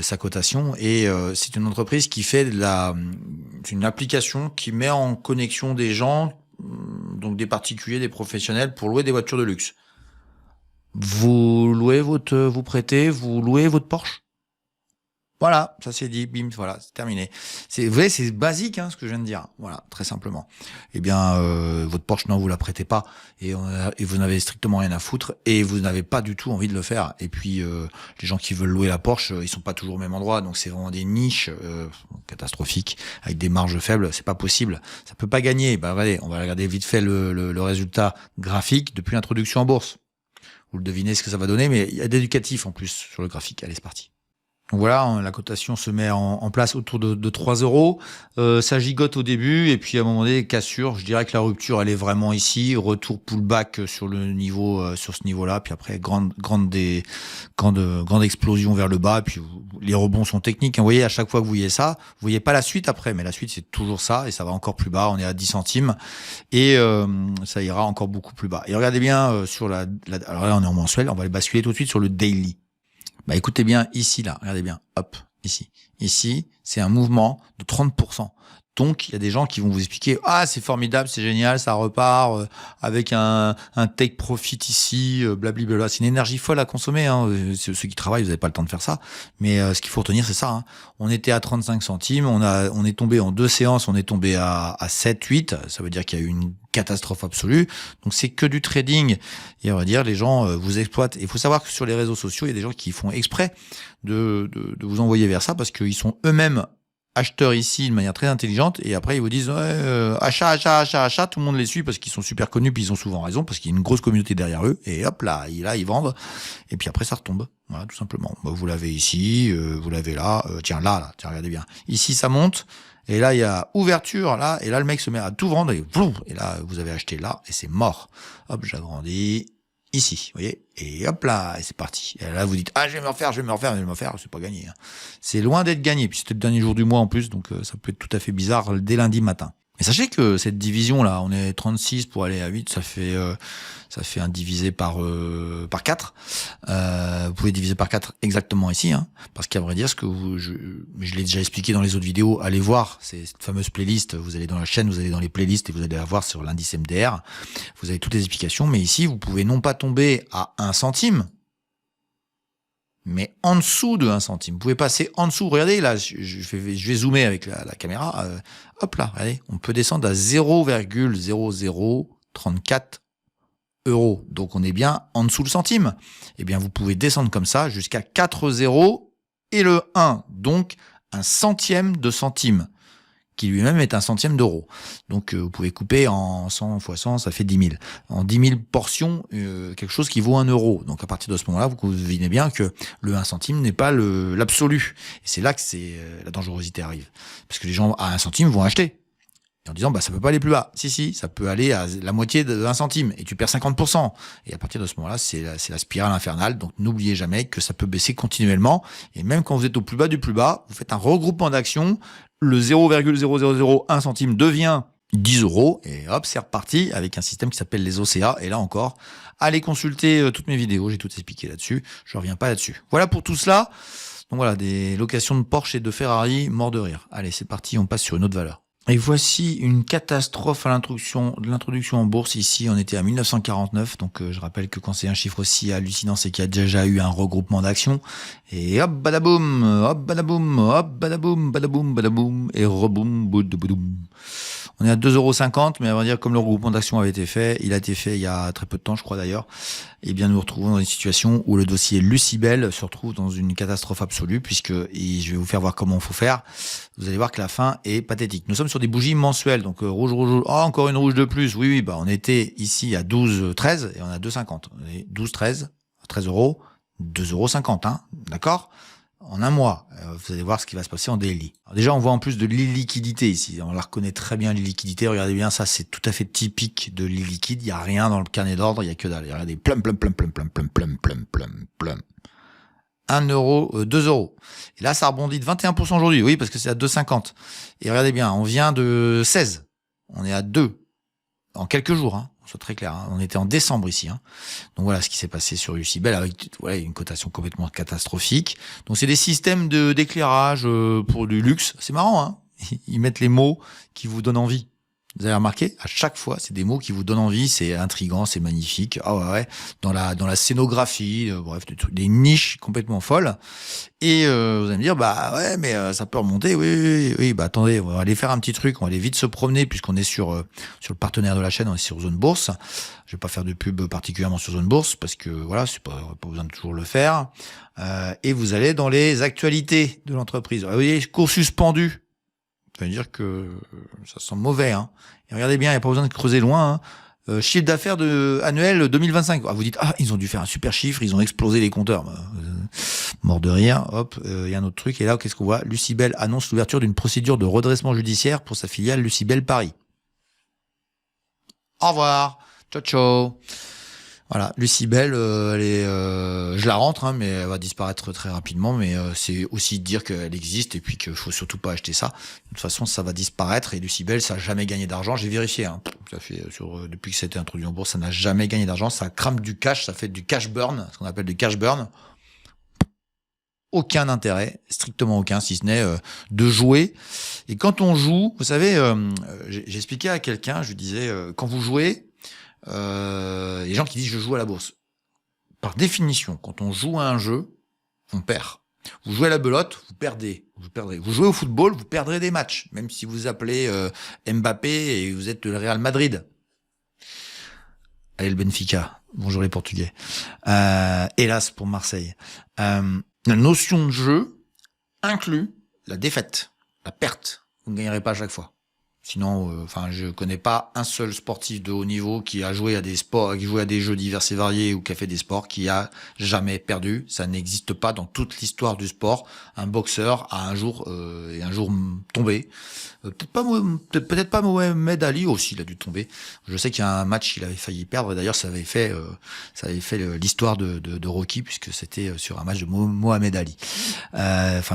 sa cotation. Et c'est une entreprise qui fait une application qui met en connexion des gens, donc des particuliers, des professionnels, pour louer des voitures de luxe. Vous prêtez, vous louez votre Porsche. Voilà, ça c'est dit, bim, voilà, c'est terminé. Vous voyez, c'est basique, ce que je viens de dire. Voilà, très simplement. Eh bien, votre Porsche, non, vous la prêtez pas, et vous n'avez strictement rien à foutre, et vous n'avez pas du tout envie de le faire. Et puis, les gens qui veulent louer la Porsche, ils sont pas toujours au même endroit, donc c'est vraiment des niches catastrophiques, avec des marges faibles, c'est pas possible. Ça peut pas gagner. Ben, allez, on va regarder vite fait le résultat graphique depuis l'introduction en bourse. Vous le devinez ce que ça va donner, mais il y a d'éducatif en plus sur le graphique. Allez, c'est parti. Donc voilà, la cotation se met en place autour de 3 euros. Ça gigote au début, et puis à un moment donné, cassure. Je dirais que la rupture, elle est vraiment ici. Retour pullback sur le niveau, sur ce niveau-là. Puis après, grande explosion vers le bas. Et puis les rebonds sont techniques. Vous voyez, à chaque fois que vous voyez ça, vous voyez pas la suite après, mais la suite c'est toujours ça, et ça va encore plus bas. On est à 10 centimes, et ça ira encore beaucoup plus bas. Et regardez bien sur alors là on est en mensuel. On va aller basculer tout de suite sur le daily. Bah écoutez bien ici, là, regardez bien, hop, ici. Ici, c'est un mouvement de 30%. Donc, il y a des gens qui vont vous expliquer, ah, c'est formidable, c'est génial, ça repart avec un take profit ici, blablabla. C'est une énergie folle à consommer. Ceux qui travaillent, vous n'avez pas le temps de faire ça. Mais ce qu'il faut retenir, c'est ça. On était à 35 centimes, on est tombé en 2 séances, on est tombé à 7, 8. Ça veut dire qu'il y a eu une catastrophe absolue. Donc, c'est que du trading. Et on va dire, les gens vous exploitent. Il faut savoir que sur les réseaux sociaux, il y a des gens qui font exprès de vous envoyer vers ça, parce qu'ils sont eux-mêmes acheteurs ici de manière très intelligente, et après ils vous disent achat, tout le monde les suit parce qu'ils sont super connus, puis ils ont souvent raison parce qu'il y a une grosse communauté derrière eux, et hop là ils vendent, et puis après ça retombe. Voilà, tout simplement. Vous l'avez ici, vous l'avez là, tiens, regardez bien. Ici ça monte, et là il y a ouverture là, et là le mec se met à tout vendre, et là vous avez acheté là, et c'est mort. Hop, j'agrandis. Ici, vous voyez, et hop là, et c'est parti. Et là, vous dites, je vais me refaire, c'est pas gagné. C'est loin d'être gagné, puis c'était le dernier jour du mois en plus, donc ça peut être tout à fait bizarre dès lundi matin. Mais sachez que cette division-là, on est 36 pour aller à 8, ça fait un divisé par 4. Vous pouvez diviser par 4 exactement ici, parce qu'à vrai dire, je l'ai déjà expliqué dans les autres vidéos, allez voir cette fameuse playlist, vous allez dans la chaîne, vous allez dans les playlists, et vous allez la voir sur l'indice MDR, vous avez toutes les explications, mais ici, vous pouvez non pas tomber à 1 centime, mais en dessous de 1 centime. Vous pouvez passer en dessous. Regardez, là, je vais zoomer avec la caméra. Hop là, regardez, on peut descendre à 0,0034 euros. Donc, on est bien en dessous le centime. Eh bien, vous pouvez descendre comme ça jusqu'à 4 zéros et le 1. Donc, 1/100 de centime, qui lui-même est 1/100 d'euro. Donc, vous pouvez couper en 100 fois 100, ça fait 10 000. En 10 000 portions, quelque chose qui vaut 1 euro. Donc, à partir de ce moment-là, vous devinez bien que le 1 centime n'est pas l'absolu. Et c'est là que la dangerosité arrive. Parce que les gens, à 1 centime, vont acheter. Et en disant, ça peut pas aller plus bas. Si, ça peut aller à la moitié de 1 centime. Et tu perds 50%. Et à partir de ce moment-là, c'est la spirale infernale. Donc, n'oubliez jamais que ça peut baisser continuellement. Et même quand vous êtes au plus bas du plus bas, vous faites un regroupement d'actions. Le 0,0001 centime devient 10 euros, et hop, c'est reparti avec un système qui s'appelle les OCA. Et là encore, allez consulter toutes mes vidéos, j'ai tout expliqué là-dessus, je reviens pas là-dessus. Voilà pour tout cela. Donc voilà, des locations de Porsche et de Ferrari, mort de rire. Allez, c'est parti, on passe sur une autre valeur. Et voici une catastrophe à l'introduction en bourse. Ici, on était à 1949. Donc, je rappelle que quand c'est un chiffre aussi hallucinant, c'est qu'il y a déjà eu un regroupement d'actions. Et hop, badaboum, hop, badaboum, hop, badaboum, badaboum, badaboum, et reboum, boudoum. On est à 2,50 €, mais on va dire, comme le regroupement d'actions avait été fait, il a été fait il y a très peu de temps, je crois d'ailleurs, eh bien, nous nous retrouvons dans une situation où le dossier Lucibel se retrouve dans une catastrophe absolue, puisque, et je vais vous faire voir comment il faut faire. Vous allez voir que la fin est pathétique. Nous sommes sur des bougies mensuelles, donc rouge, encore une rouge de plus. Oui, on était ici à 12,13 et on a 2,50. 12,13, 13 euros, 2,50 €, d'accord? en un mois. Vous allez voir ce qui va se passer en daily. Alors déjà, on voit en plus de l'illiquidité ici. On la reconnaît très bien, l'illiquidité. Regardez bien, ça, c'est tout à fait typique de l'illiquide. Il n'y a rien dans le carnet d'ordre, il n'y a que dalle. Regardez, plum, plum, plum, plum, plum, plum, plum, plum, plum, plum. 1 euro, 2 euros. Et là, ça rebondit de 21% aujourd'hui. Oui, parce que c'est à 2,50. Et regardez bien, on vient de 16. On est à 2. En quelques jours, hein. Soit très clair. Hein. On était en décembre ici. Hein. Donc voilà ce qui s'est passé sur Lucibel avec une cotation complètement catastrophique. Donc c'est des systèmes d'éclairage pour du luxe. C'est marrant. Hein. Ils mettent les mots qui vous donnent envie. Vous avez remarqué, à chaque fois, c'est des mots qui vous donnent envie, c'est intriguant, c'est magnifique. Ah ouais, dans la scénographie, bref, des niches complètement folles. Et vous allez me dire, bah ouais, mais ça peut remonter. Oui. Bah attendez, on va aller faire un petit truc, on va aller vite se promener puisqu'on est sur le partenaire de la chaîne, on est sur Zone Bourse. Je vais pas faire de pub particulièrement sur Zone Bourse parce que voilà, c'est pas besoin de toujours le faire. Et vous allez dans les actualités de l'entreprise. Vous voyez, cours suspendu. Ça veut dire que ça sent mauvais. Hein. Et regardez bien, il n'y a pas besoin de creuser loin. Hein. Chiffre d'affaires annuel 2025. Ah, vous dites, ils ont dû faire un super chiffre, ils ont explosé les compteurs. Mort de rire. Hop, il y a un autre truc. Et là, qu'est-ce qu'on voit? Lucibel annonce l'ouverture d'une procédure de redressement judiciaire pour sa filiale Lucibel Paris. Au revoir. Ciao, ciao. Voilà, Lucibel, je la rentre, hein, mais elle va disparaître très rapidement. Mais c'est aussi dire qu'elle existe et puis qu'il faut surtout pas acheter ça. De toute façon, ça va disparaître et Lucibel, ça a jamais gagné d'argent. J'ai vérifié. Hein. Ça fait depuis que ça a été introduit en bourse, ça n'a jamais gagné d'argent. Ça crame du cash, ça fait du cash burn, ce qu'on appelle du cash burn. Aucun intérêt, strictement aucun, si ce n'est de jouer. Et quand on joue, vous savez, j'expliquais à quelqu'un, je lui disais, quand vous jouez. Les gens qui disent je joue à la bourse. Par définition, quand on joue à un jeu, on perd. Vous jouez à la belote, vous perdez. Vous jouez au football, vous perdrez des matchs, même si vous appelez Mbappé et vous êtes le Real Madrid. Allez le Benfica. Bonjour les Portugais. Hélas pour Marseille. La notion de jeu inclut la défaite, la perte. Vous ne gagnerez pas à chaque fois. Sinon, je connais pas un seul sportif de haut niveau qui a joué à des sports, qui joue à des jeux divers et variés ou qui a fait des sports, qui a jamais perdu. Ça n'existe pas dans toute l'histoire du sport. Un boxeur a un jour tombé. Peut-être pas Mohamed Ali aussi, il a dû tomber. Je sais qu'il y a un match il avait failli perdre. D'ailleurs, ça avait fait l'histoire de Rocky puisque c'était sur un match de Mohamed Ali.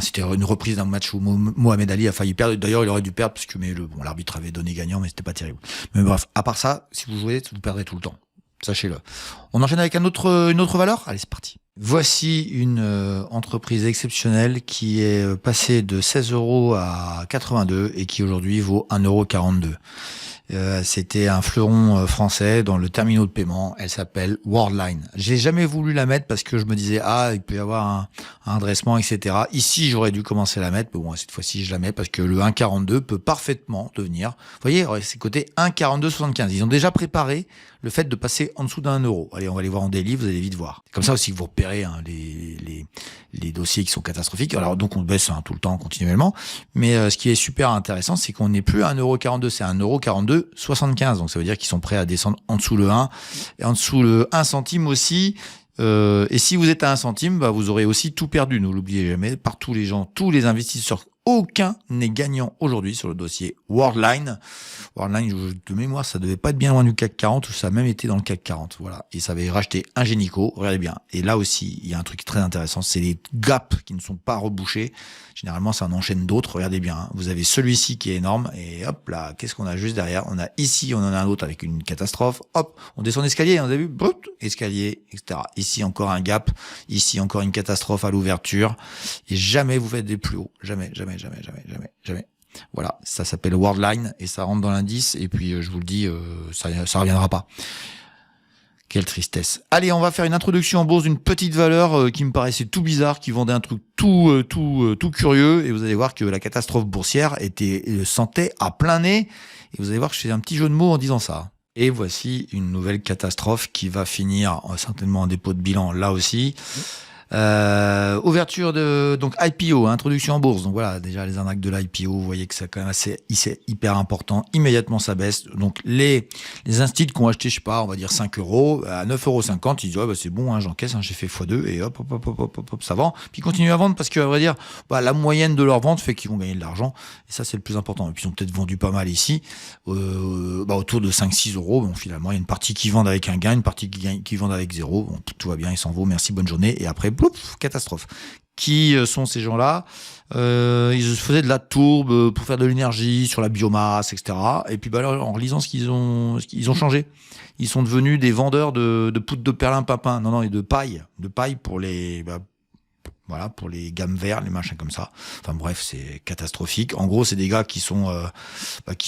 C'était une reprise d'un match où Mohamed Ali a failli perdre. D'ailleurs, il aurait dû perdre puisque l'arbitre avait donné gagnant, mais c'était pas terrible. Mais bref, à part ça, si vous jouez, vous perdrez tout le temps. Sachez-le. On enchaîne avec une autre valeur. Allez, c'est parti. Voici une entreprise exceptionnelle qui est passée de 16 euros à 82 et qui aujourd'hui vaut 1,42 €. C'était un fleuron français dans le terminal de paiement. Elle s'appelle Worldline. J'ai jamais voulu la mettre parce que je me disais il peut y avoir un redressement, etc. Ici, j'aurais dû commencer à la mettre, mais bon, cette fois-ci, je la mets parce que le 1,42 peut parfaitement devenir. Vous voyez, c'est côté 1,42,75. Ils ont déjà préparé le fait de passer en dessous d'1 euro. Allez, on va aller voir en daily, vous allez vite voir. C'est comme ça aussi que vous repérez les dossiers qui sont catastrophiques. Alors donc on baisse tout le temps continuellement, mais ce qui est super intéressant, c'est qu'on n'est plus à 1,42 €, c'est 1,42,75 €. Donc ça veut dire qu'ils sont prêts à descendre en dessous le 1 et en dessous le 1 centime aussi. Et si vous êtes à 1 centime, vous aurez aussi tout perdu. Ne l'oubliez jamais. Par tous les investisseurs, aucun n'est gagnant aujourd'hui sur le dossier Worldline. Worldline, de mémoire, ça devait pas être bien loin du CAC 40, ou ça a même été dans le CAC 40. Voilà. Et ça avait racheté Ingenico. Regardez bien. Et là aussi, il y a un truc très intéressant. C'est les gaps qui ne sont pas rebouchés. Généralement, ça en enchaîne d'autres. Regardez bien. Hein. Vous avez celui-ci qui est énorme. Et hop là, qu'est-ce qu'on a juste derrière? On a ici, on en a un autre avec une catastrophe. Hop, on descend l'escalier. On a vu, escalier, etc. Ici, encore un gap. Ici, encore une catastrophe à l'ouverture. Et jamais vous faites des plus hauts. Jamais. Voilà, ça s'appelle Worldline et ça rentre dans l'indice et puis je vous le dis, ça reviendra pas. Quelle tristesse. Allez, on va faire une introduction en bourse d'une petite valeur qui me paraissait tout bizarre, qui vendait un truc tout curieux et vous allez voir que la catastrophe boursière sentait à plein nez et vous allez voir que je fais un petit jeu de mots en disant ça. Et voici une nouvelle catastrophe qui va finir certainement en dépôt de bilan là aussi. Ouverture de donc IPO, introduction en bourse. Donc voilà, déjà les arnaques de l'IPO, vous voyez que c'est quand même c'est hyper important. Immédiatement ça baisse. Donc les instituts qui ont acheté, je sais pas, on va dire 5 euros à 9,50 €, ils disent ouais, bah, c'est bon, hein, j'encaisse, hein, j'ai fait x2 et hop, ça vend. Puis ils continuent à vendre parce qu'à vrai dire, la moyenne de leur vente fait qu'ils vont gagner de l'argent. Et ça c'est le plus important. Et puis ils ont peut-être vendu pas mal ici, autour de 5-6 euros. Bon, finalement il y a une partie qui vendent avec un gain, une partie qui vendent avec zéro. Bon, tout va bien, ils s'en vont, merci, bonne journée. Et après, plouf, catastrophe. Qui sont ces gens-là? Ils faisaient de la tourbe pour faire de l'énergie sur la biomasse, etc. Et puis alors, en lisant ils ont changé. Ils sont devenus des vendeurs de poudre de perlimpinpin, non, et de paille pour les pour les gammes verts, les machins comme ça. Enfin bref, c'est catastrophique. En gros, c'est des gars qui sont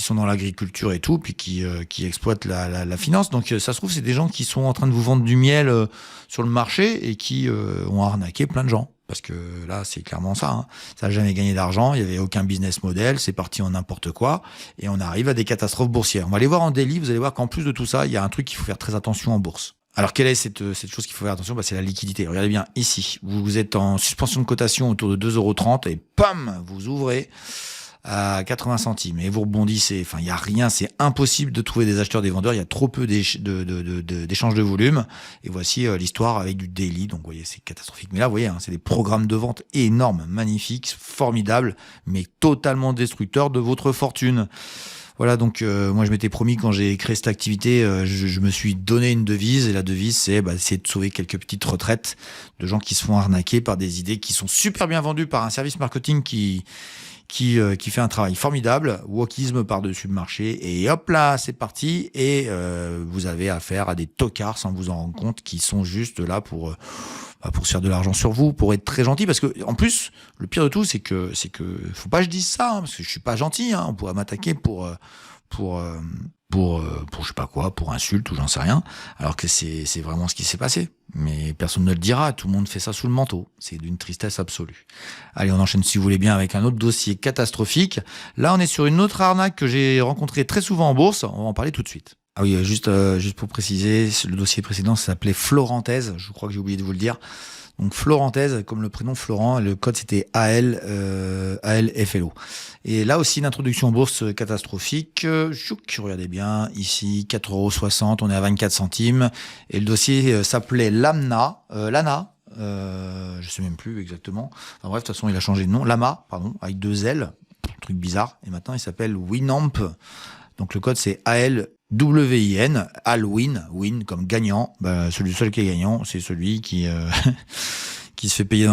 dans l'agriculture et tout, puis qui exploitent la finance. Donc ça se trouve, c'est des gens qui sont en train de vous vendre du miel sur le marché et qui ont arnaqué plein de gens. Parce que là, c'est clairement ça. Hein. Ça n'a jamais gagné d'argent, il n'y avait aucun business model, c'est parti en n'importe quoi, et on arrive à des catastrophes boursières. On va aller voir en daily, vous allez voir qu'en plus de tout ça, il y a un truc qu'il faut faire très attention en bourse. Alors, quelle est cette chose qu'il faut faire attention? C'est la liquidité. Regardez bien, ici, vous êtes en suspension de cotation autour de 2,30 € et pam, vous ouvrez à 80 centimes et vous rebondissez. Enfin, il n'y a rien, c'est impossible de trouver des acheteurs, des vendeurs. Il y a trop peu d'échanges de volume. Et voici l'histoire avec du daily. Donc, vous voyez, c'est catastrophique. Mais là, vous voyez, c'est des programmes de vente énormes, magnifiques, formidables, mais totalement destructeurs de votre fortune. Voilà, donc moi je m'étais promis quand j'ai créé cette activité, je me suis donné une devise, et la devise c'est essayer de sauver quelques petites retraites de gens qui se font arnaquer par des idées qui sont super bien vendues par un service marketing qui fait un travail formidable, wokisme par-dessus le marché, et hop là, c'est parti, et vous avez affaire à des tocards sans vous en rendre compte, qui sont juste là pour se faire de l'argent sur vous, pour être très gentil, parce que en plus, le pire de tout, c'est que faut pas que je dise ça, hein, parce que je suis pas gentil, hein, on pourrait m'attaquer pour je sais pas quoi, pour insulte ou j'en sais rien, alors que c'est vraiment ce qui s'est passé. Mais personne ne le dira, tout le monde fait ça sous le manteau. C'est d'une tristesse absolue. Allez, on enchaîne si vous voulez bien avec un autre dossier catastrophique. Là, on est sur une autre arnaque que j'ai rencontrée très souvent en bourse. On va en parler tout de suite. Ah oui, juste pour préciser, le dossier précédent s'appelait Florentaise. Je crois que j'ai oublié de vous le dire. Donc Florentaise, comme le prénom Florent, le code c'était ALFLO. Et là aussi une introduction en bourse catastrophique. Regardez bien, ici 4,60 €, on est à 24 centimes. Et le dossier s'appelait Lana, je sais même plus exactement. Enfin bref, de toute façon il a changé de nom. Lama, pardon, avec 2 L, truc bizarre. Et maintenant il s'appelle Winamp. Donc le code c'est ALWIN, win comme gagnant. Celui seul qui est gagnant, c'est celui qui qui se fait payer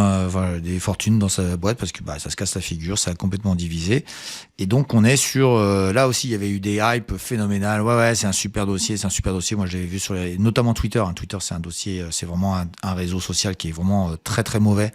des fortunes dans sa boîte parce que ça se casse la figure, ça a complètement divisé. Et donc on est sur là aussi il y avait eu des hypes phénoménales. Ouais, c'est un super dossier. Moi je l'avais vu sur notamment Twitter. Twitter c'est un dossier, c'est vraiment un réseau social qui est vraiment très très mauvais.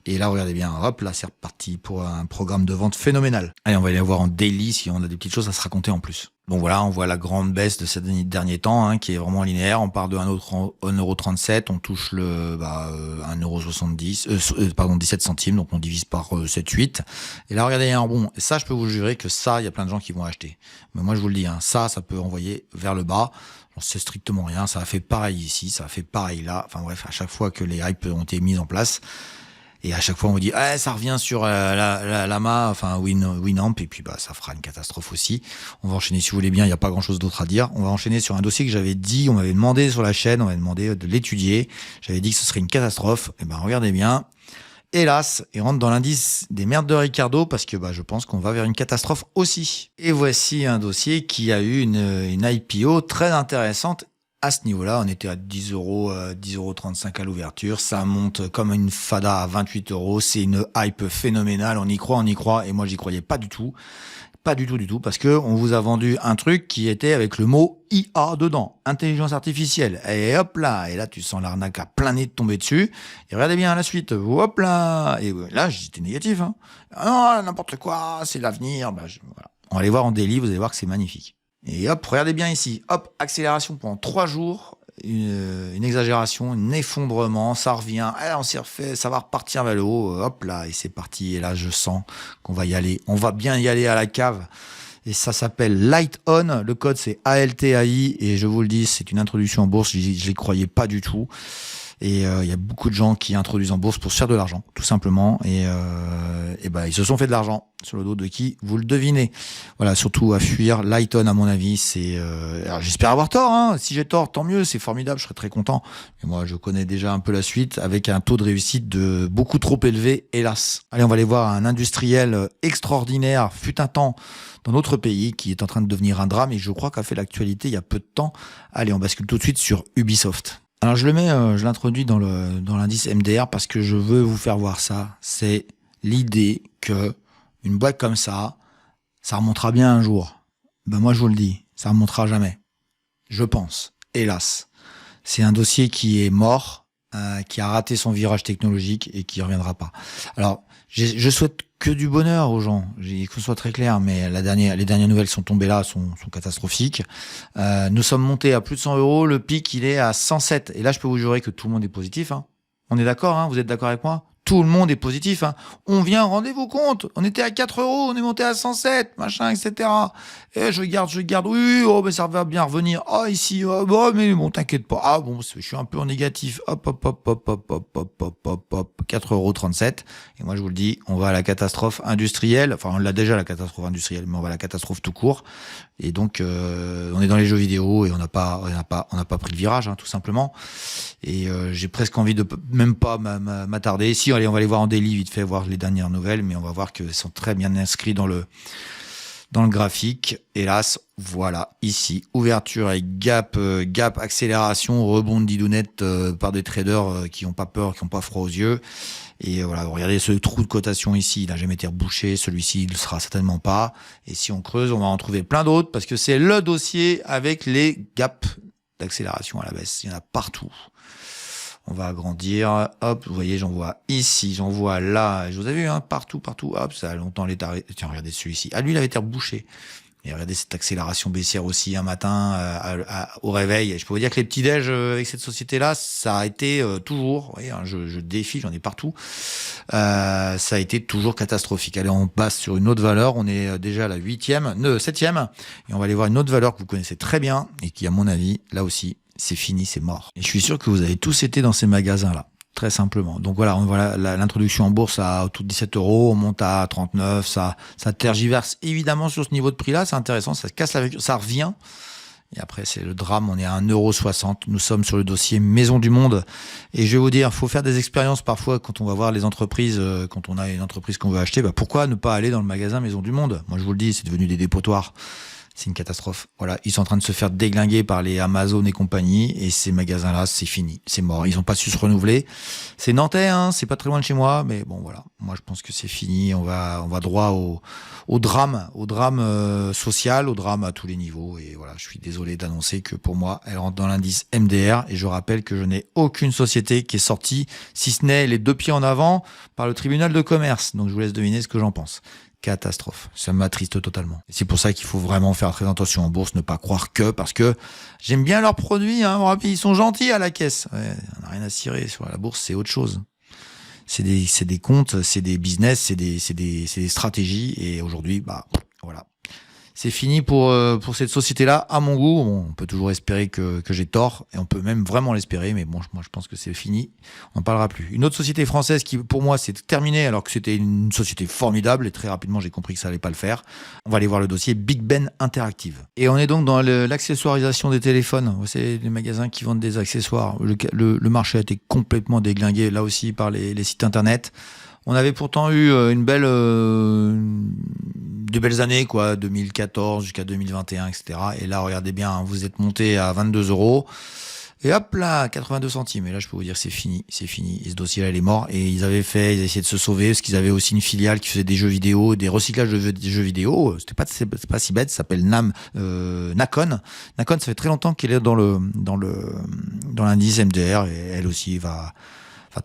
Et là regardez bien, hop là c'est reparti pour un programme de vente phénoménal. Allez, on va aller voir en daily si on a des petites choses à se raconter en plus. Donc voilà, on voit la grande baisse de ces derniers temps, qui est vraiment linéaire. On part de 1,37 €, on touche le 1,70 €, 17 centimes, donc on divise par 7-8. Et là, regardez, il y a un rebond. Et ça, je peux vous jurer que ça, il y a plein de gens qui vont acheter. Mais moi, je vous le dis, ça peut envoyer vers le bas. On sait strictement rien. Ça a fait pareil ici, ça a fait pareil là. Enfin bref, à chaque fois que les hypes ont été mises en place, et à chaque fois, on vous dit, ça revient sur Lama, enfin Winamp, et puis ça fera une catastrophe aussi. On va enchaîner, si vous voulez bien, il n'y a pas grand-chose d'autre à dire. On va enchaîner sur un dossier que j'avais dit, on m'avait demandé sur la chaîne, on m'avait demandé de l'étudier. J'avais dit que ce serait une catastrophe. Et regardez bien. Hélas, il rentre dans l'indice des merdes de Ricardo parce que je pense qu'on va vers une catastrophe aussi. Et voici un dossier qui a eu une IPO très intéressante. À ce niveau-là, on était à 10 €, 10,35 € à l'ouverture. Ça monte comme une fada à 28 €. C'est une hype phénoménale. On y croit. Et moi, j'y croyais pas du tout. Pas du tout, parce que on vous a vendu un truc qui était avec le mot IA dedans. Intelligence artificielle. Et hop là. Et là, tu sens l'arnaque à plein nez de tomber dessus. Et regardez bien la suite. Hop là. Et là, j'étais négatif, non, n'importe quoi. C'est l'avenir. Voilà. On va aller voir en daily. Vous allez voir que c'est magnifique. Et hop, regardez bien ici, hop, accélération pendant 3 jours, une exagération, un effondrement, ça revient, on s'y refait, ça va repartir vers le haut, hop là, et c'est parti, et là je sens qu'on va y aller, on va bien y aller à la cave, et ça s'appelle Light On, le code c'est ALTAI, et je vous le dis, c'est une introduction en bourse, je les croyais pas du tout. Et il y a beaucoup de gens qui introduisent en bourse pour se faire de l'argent, tout simplement. Et ils se sont fait de l'argent sur le dos de qui, vous le devinez. Voilà, surtout à fuir. Lighton, à mon avis, c'est... alors j'espère avoir tort, hein. Si j'ai tort, tant mieux, c'est formidable, je serais très content. Mais moi, je connais déjà un peu la suite, avec un taux de réussite de beaucoup trop élevé, hélas. Allez, on va aller voir un industriel extraordinaire, fut un temps, dans notre pays, qui est en train de devenir un drame, et je crois qu'a fait l'actualité il y a peu de temps. Allez, on bascule tout de suite sur Ubisoft. Alors je l'introduis dans l'indice MDR parce que je veux vous faire voir ça. C'est l'idée que une boîte comme ça remontera bien un jour. Ben moi je vous le dis, ça remontera jamais. Je pense, hélas. C'est un dossier qui est mort, qui a raté son virage technologique et qui reviendra pas. Alors je souhaite que du bonheur aux gens, que ce soit très clair, mais les dernières nouvelles qui sont tombées là sont catastrophiques. Nous sommes montés à plus de 100 €, le pic il est à 107. Et là je peux vous jurer que tout le monde est positif. Hein. On est d'accord, hein, vous êtes d'accord avec moi? Tout le monde est positif. Hein. On vient, rendez-vous compte, on était à 4 €, on est monté à 107, machin, etc. Et je regarde, oui, oh, mais ça va bien revenir. Ah, ici, oh, bon, mais bon, t'inquiète pas. Ah, bon, je suis un peu en négatif. Hop, 4,37 €. Et moi, je vous le dis, on va à la catastrophe industrielle. Enfin, on l'a déjà, la catastrophe industrielle, mais on va à la catastrophe tout court. Et donc, on est dans les jeux vidéo et on n'a pas pris le virage, hein, tout simplement. Et j'ai presque envie de même pas m'attarder. Si, allez, on va aller voir en daily vite fait, voir les dernières nouvelles, mais on va voir qu'elles sont très bien inscrites dans le graphique. Hélas, voilà, ici, ouverture avec gap, accélération, rebond de didounette par des traders qui n'ont pas peur, qui n'ont pas froid aux yeux. Et voilà, regardez ce trou de cotation ici, il n'a jamais été rebouché, celui-ci, il ne le sera certainement pas. Et si on creuse, on va en trouver plein d'autres, parce que c'est le dossier avec les gaps d'accélération à la baisse. Il y en a partout. On va agrandir, hop, vous voyez, j'en vois ici, j'en vois là, je vous ai vu, hein, partout, hop, ça a longtemps été arrêté. Tiens, regardez celui-ci. Ah, lui, il avait été rebouché. Et regardez cette accélération baissière aussi un matin au réveil. Et je peux vous dire que les petits déj avec cette société-là, ça a été toujours, vous voyez, hein, je défile, j'en ai partout. Ça a été toujours catastrophique. Allez, on passe sur une autre valeur. On est déjà à la 7e. Et on va aller voir une autre valeur que vous connaissez très bien et qui, à mon avis, là aussi, c'est fini, c'est mort. Et je suis sûr que vous avez tous été dans ces magasins-là. Très simplement. Donc voilà, l'introduction en bourse à autour de 17 €, on monte à 39, ça tergiverse évidemment sur ce niveau de prix-là, c'est intéressant, ça casse ça revient. Et après, c'est le drame, on est à 1,60 €. Nous sommes sur le dossier Maison du Monde. Et je vais vous dire, il faut faire des expériences parfois quand on va voir les entreprises, quand on a une entreprise qu'on veut acheter, pourquoi ne pas aller dans le magasin Maison du Monde? Moi, je vous le dis, c'est devenu des dépotoirs. C'est une catastrophe. Voilà, ils sont en train de se faire déglinguer par les Amazon et compagnie, et ces magasins-là, c'est fini, c'est mort. Ils n'ont pas su se renouveler. C'est nantais, hein, c'est pas très loin de chez moi, mais bon, voilà. Moi, je pense que c'est fini. On va droit au drame, social, au drame à tous les niveaux. Et voilà, je suis désolé d'annoncer que pour moi, elle rentre dans l'indice MDR. Et je rappelle que je n'ai aucune société qui est sortie, si ce n'est les 2 pieds en avant, par le tribunal de commerce. Donc, je vous laisse deviner ce que j'en pense. Catastrophe. Ça m'attriste totalement. Et c'est pour ça qu'il faut vraiment faire très attention en bourse, ne pas croire que, parce que j'aime bien leurs produits, hein, ils sont gentils à la caisse. Ouais, on n'a rien à cirer. Sur la bourse, c'est autre chose. C'est des comptes, c'est des business, c'est des stratégies. Et aujourd'hui, voilà. C'est fini pour cette société-là, à mon goût. Bon, on peut toujours espérer que j'ai tort, et on peut même vraiment l'espérer, mais bon, moi je pense que c'est fini, on n'en parlera plus. Une autre société française qui, pour moi, c'est terminé, alors que c'était une société formidable, et très rapidement, j'ai compris que ça allait pas le faire. On va aller voir le dossier Big Ben Interactive. Et on est donc dans l'accessoirisation des téléphones. C'est les magasins qui vendent des accessoires. Le marché a été complètement déglingué, là aussi, par les sites internet. On avait pourtant eu de belles années, quoi, 2014 jusqu'à 2021, etc. Et là, regardez bien, hein, vous êtes monté à 22 €. Et hop là, 82 centimes. Et là, je peux vous dire, c'est fini. Et ce dossier-là, il est mort. Et ils avaient essayé de se sauver, parce qu'ils avaient aussi une filiale qui faisait des jeux vidéo, des recyclages de jeux vidéo. C'est pas si bête. Ça s'appelle Nakon. Nakon, ça fait très longtemps qu'elle est dans l'indice MDR, et elle aussi va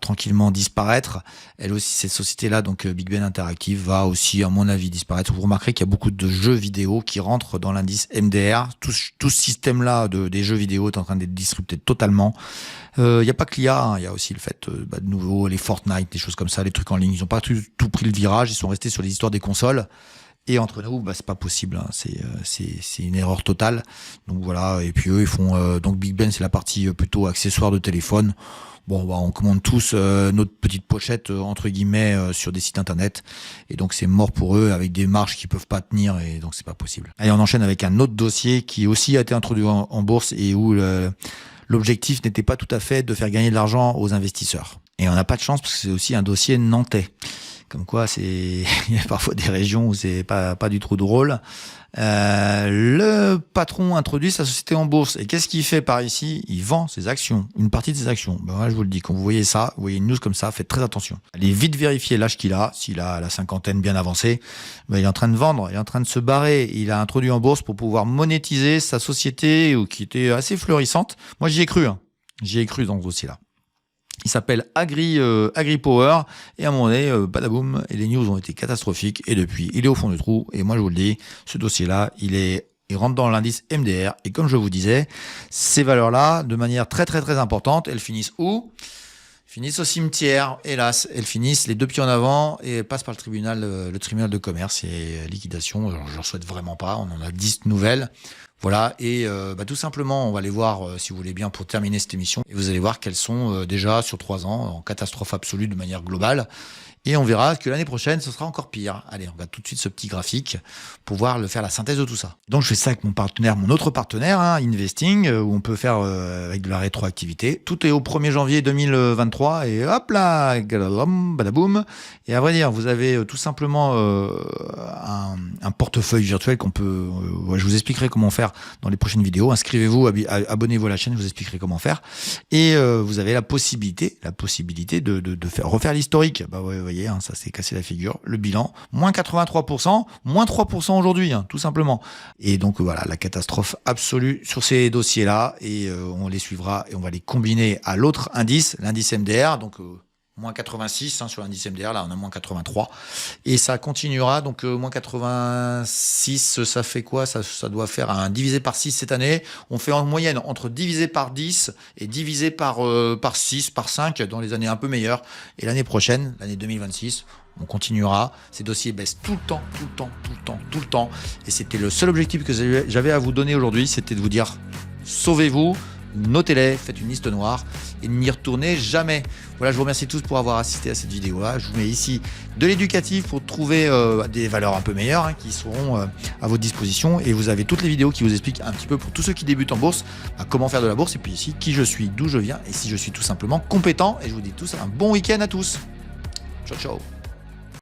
tranquillement disparaître. Elle aussi, cette société-là, donc Big Ben Interactive, va aussi, à mon avis, disparaître. Vous remarquerez qu'il y a beaucoup de jeux vidéo qui rentrent dans l'indice MDR. Tout ce système-là des jeux vidéo est en train d'être disrupté totalement. Il n'y a pas que l'IA, hein. Il y a aussi le fait, de nouveau, les Fortnite, des choses comme ça, les trucs en ligne. Ils n'ont pas tout pris le virage. Ils sont restés sur les histoires des consoles. Et entre nous, c'est pas possible, hein. C'est une erreur totale. Donc voilà, et puis eux, ils font donc Big Ben, c'est la partie plutôt accessoire de téléphone. Bon, on commande tous notre petite pochette entre guillemets sur des sites internet, et donc c'est mort pour eux avec des marges qui peuvent pas tenir, et donc c'est pas possible. Allez, on enchaîne avec un autre dossier qui aussi a été introduit en bourse et où l'objectif n'était pas tout à fait de faire gagner de l'argent aux investisseurs. Et on n'a pas de chance parce que c'est aussi un dossier nantais. Comme quoi, il y a parfois des régions où c'est pas du tout drôle. Le patron introduit sa société en bourse. Et qu'est-ce qu'il fait par ici? Il vend ses actions, une partie de ses actions. Moi, je vous le dis, quand vous voyez ça, vous voyez une news comme ça, faites très attention. Allez vite vérifier l'âge qu'il a. S'il a la cinquantaine bien avancée, il est en train de vendre, il est en train de se barrer. Il a introduit en bourse pour pouvoir monétiser sa société qui était assez florissante. Moi, j'y ai cru. J'y ai cru dans ce dossier-là. Il s'appelle AgriPower, et à un moment donné, badaboum, et les news ont été catastrophiques, et depuis, il est au fond du trou, et moi je vous le dis, ce dossier-là, il rentre dans l'indice MDR, et comme je vous disais, ces valeurs-là, de manière très très très importante, elles finissent où? Finissent au cimetière, hélas, elles finissent les deux pieds en avant, et elles passent par le tribunal de commerce, et liquidation, je leur souhaite vraiment pas, on en a 10 nouvelles. Voilà, et tout simplement, on va les voir, si vous voulez bien, pour terminer cette émission. Et vous allez voir qu'elles sont déjà sur 3 ans en catastrophe absolue de manière globale. Et on verra que l'année prochaine, ce sera encore pire. Allez, on regarde tout de suite ce petit graphique pour faire la synthèse de tout ça. Donc, je fais ça avec mon autre partenaire, Investing, où on peut faire avec de la rétroactivité. Tout est au 1er janvier 2023, et hop là, badaboum. Et à vrai dire, vous avez tout simplement un portefeuille virtuel qu'on peut... je vous expliquerai comment faire dans les prochaines vidéos. Inscrivez-vous, abonnez-vous à la chaîne, je vous expliquerai comment faire. Et vous avez la possibilité de refaire l'historique. Vous voyez, ça s'est cassé la figure. Le bilan, moins 83%, moins 3% aujourd'hui, tout simplement. Et donc voilà, la catastrophe absolue sur ces dossiers-là. Et on les suivra et on va les combiner à l'autre indice, l'indice MDR. Donc moins 86 sur l'indice MDR, là on a moins 83. Et ça continuera, donc moins 86, ça fait quoi? Ça doit faire un divisé par 6 cette année. On fait en moyenne entre divisé par 10 et divisé par 6, par 5 dans les années un peu meilleures. Et l'année prochaine, l'année 2026, on continuera. Ces dossiers baissent tout le temps, tout le temps, tout le temps, tout le temps. Et c'était le seul objectif que j'avais à vous donner aujourd'hui, c'était de vous dire, sauvez-vous, notez-les, faites une liste noire et n'y retournez jamais. Voilà, je vous remercie tous pour avoir assisté à cette vidéo-là. Je vous mets ici de l'éducatif pour trouver des valeurs un peu meilleures qui seront à votre disposition. Et vous avez toutes les vidéos qui vous expliquent un petit peu pour tous ceux qui débutent en bourse, comment faire de la bourse, et puis ici, qui je suis, d'où je viens, et si je suis tout simplement compétent. Et je vous dis tous un bon week-end à tous. Ciao, ciao.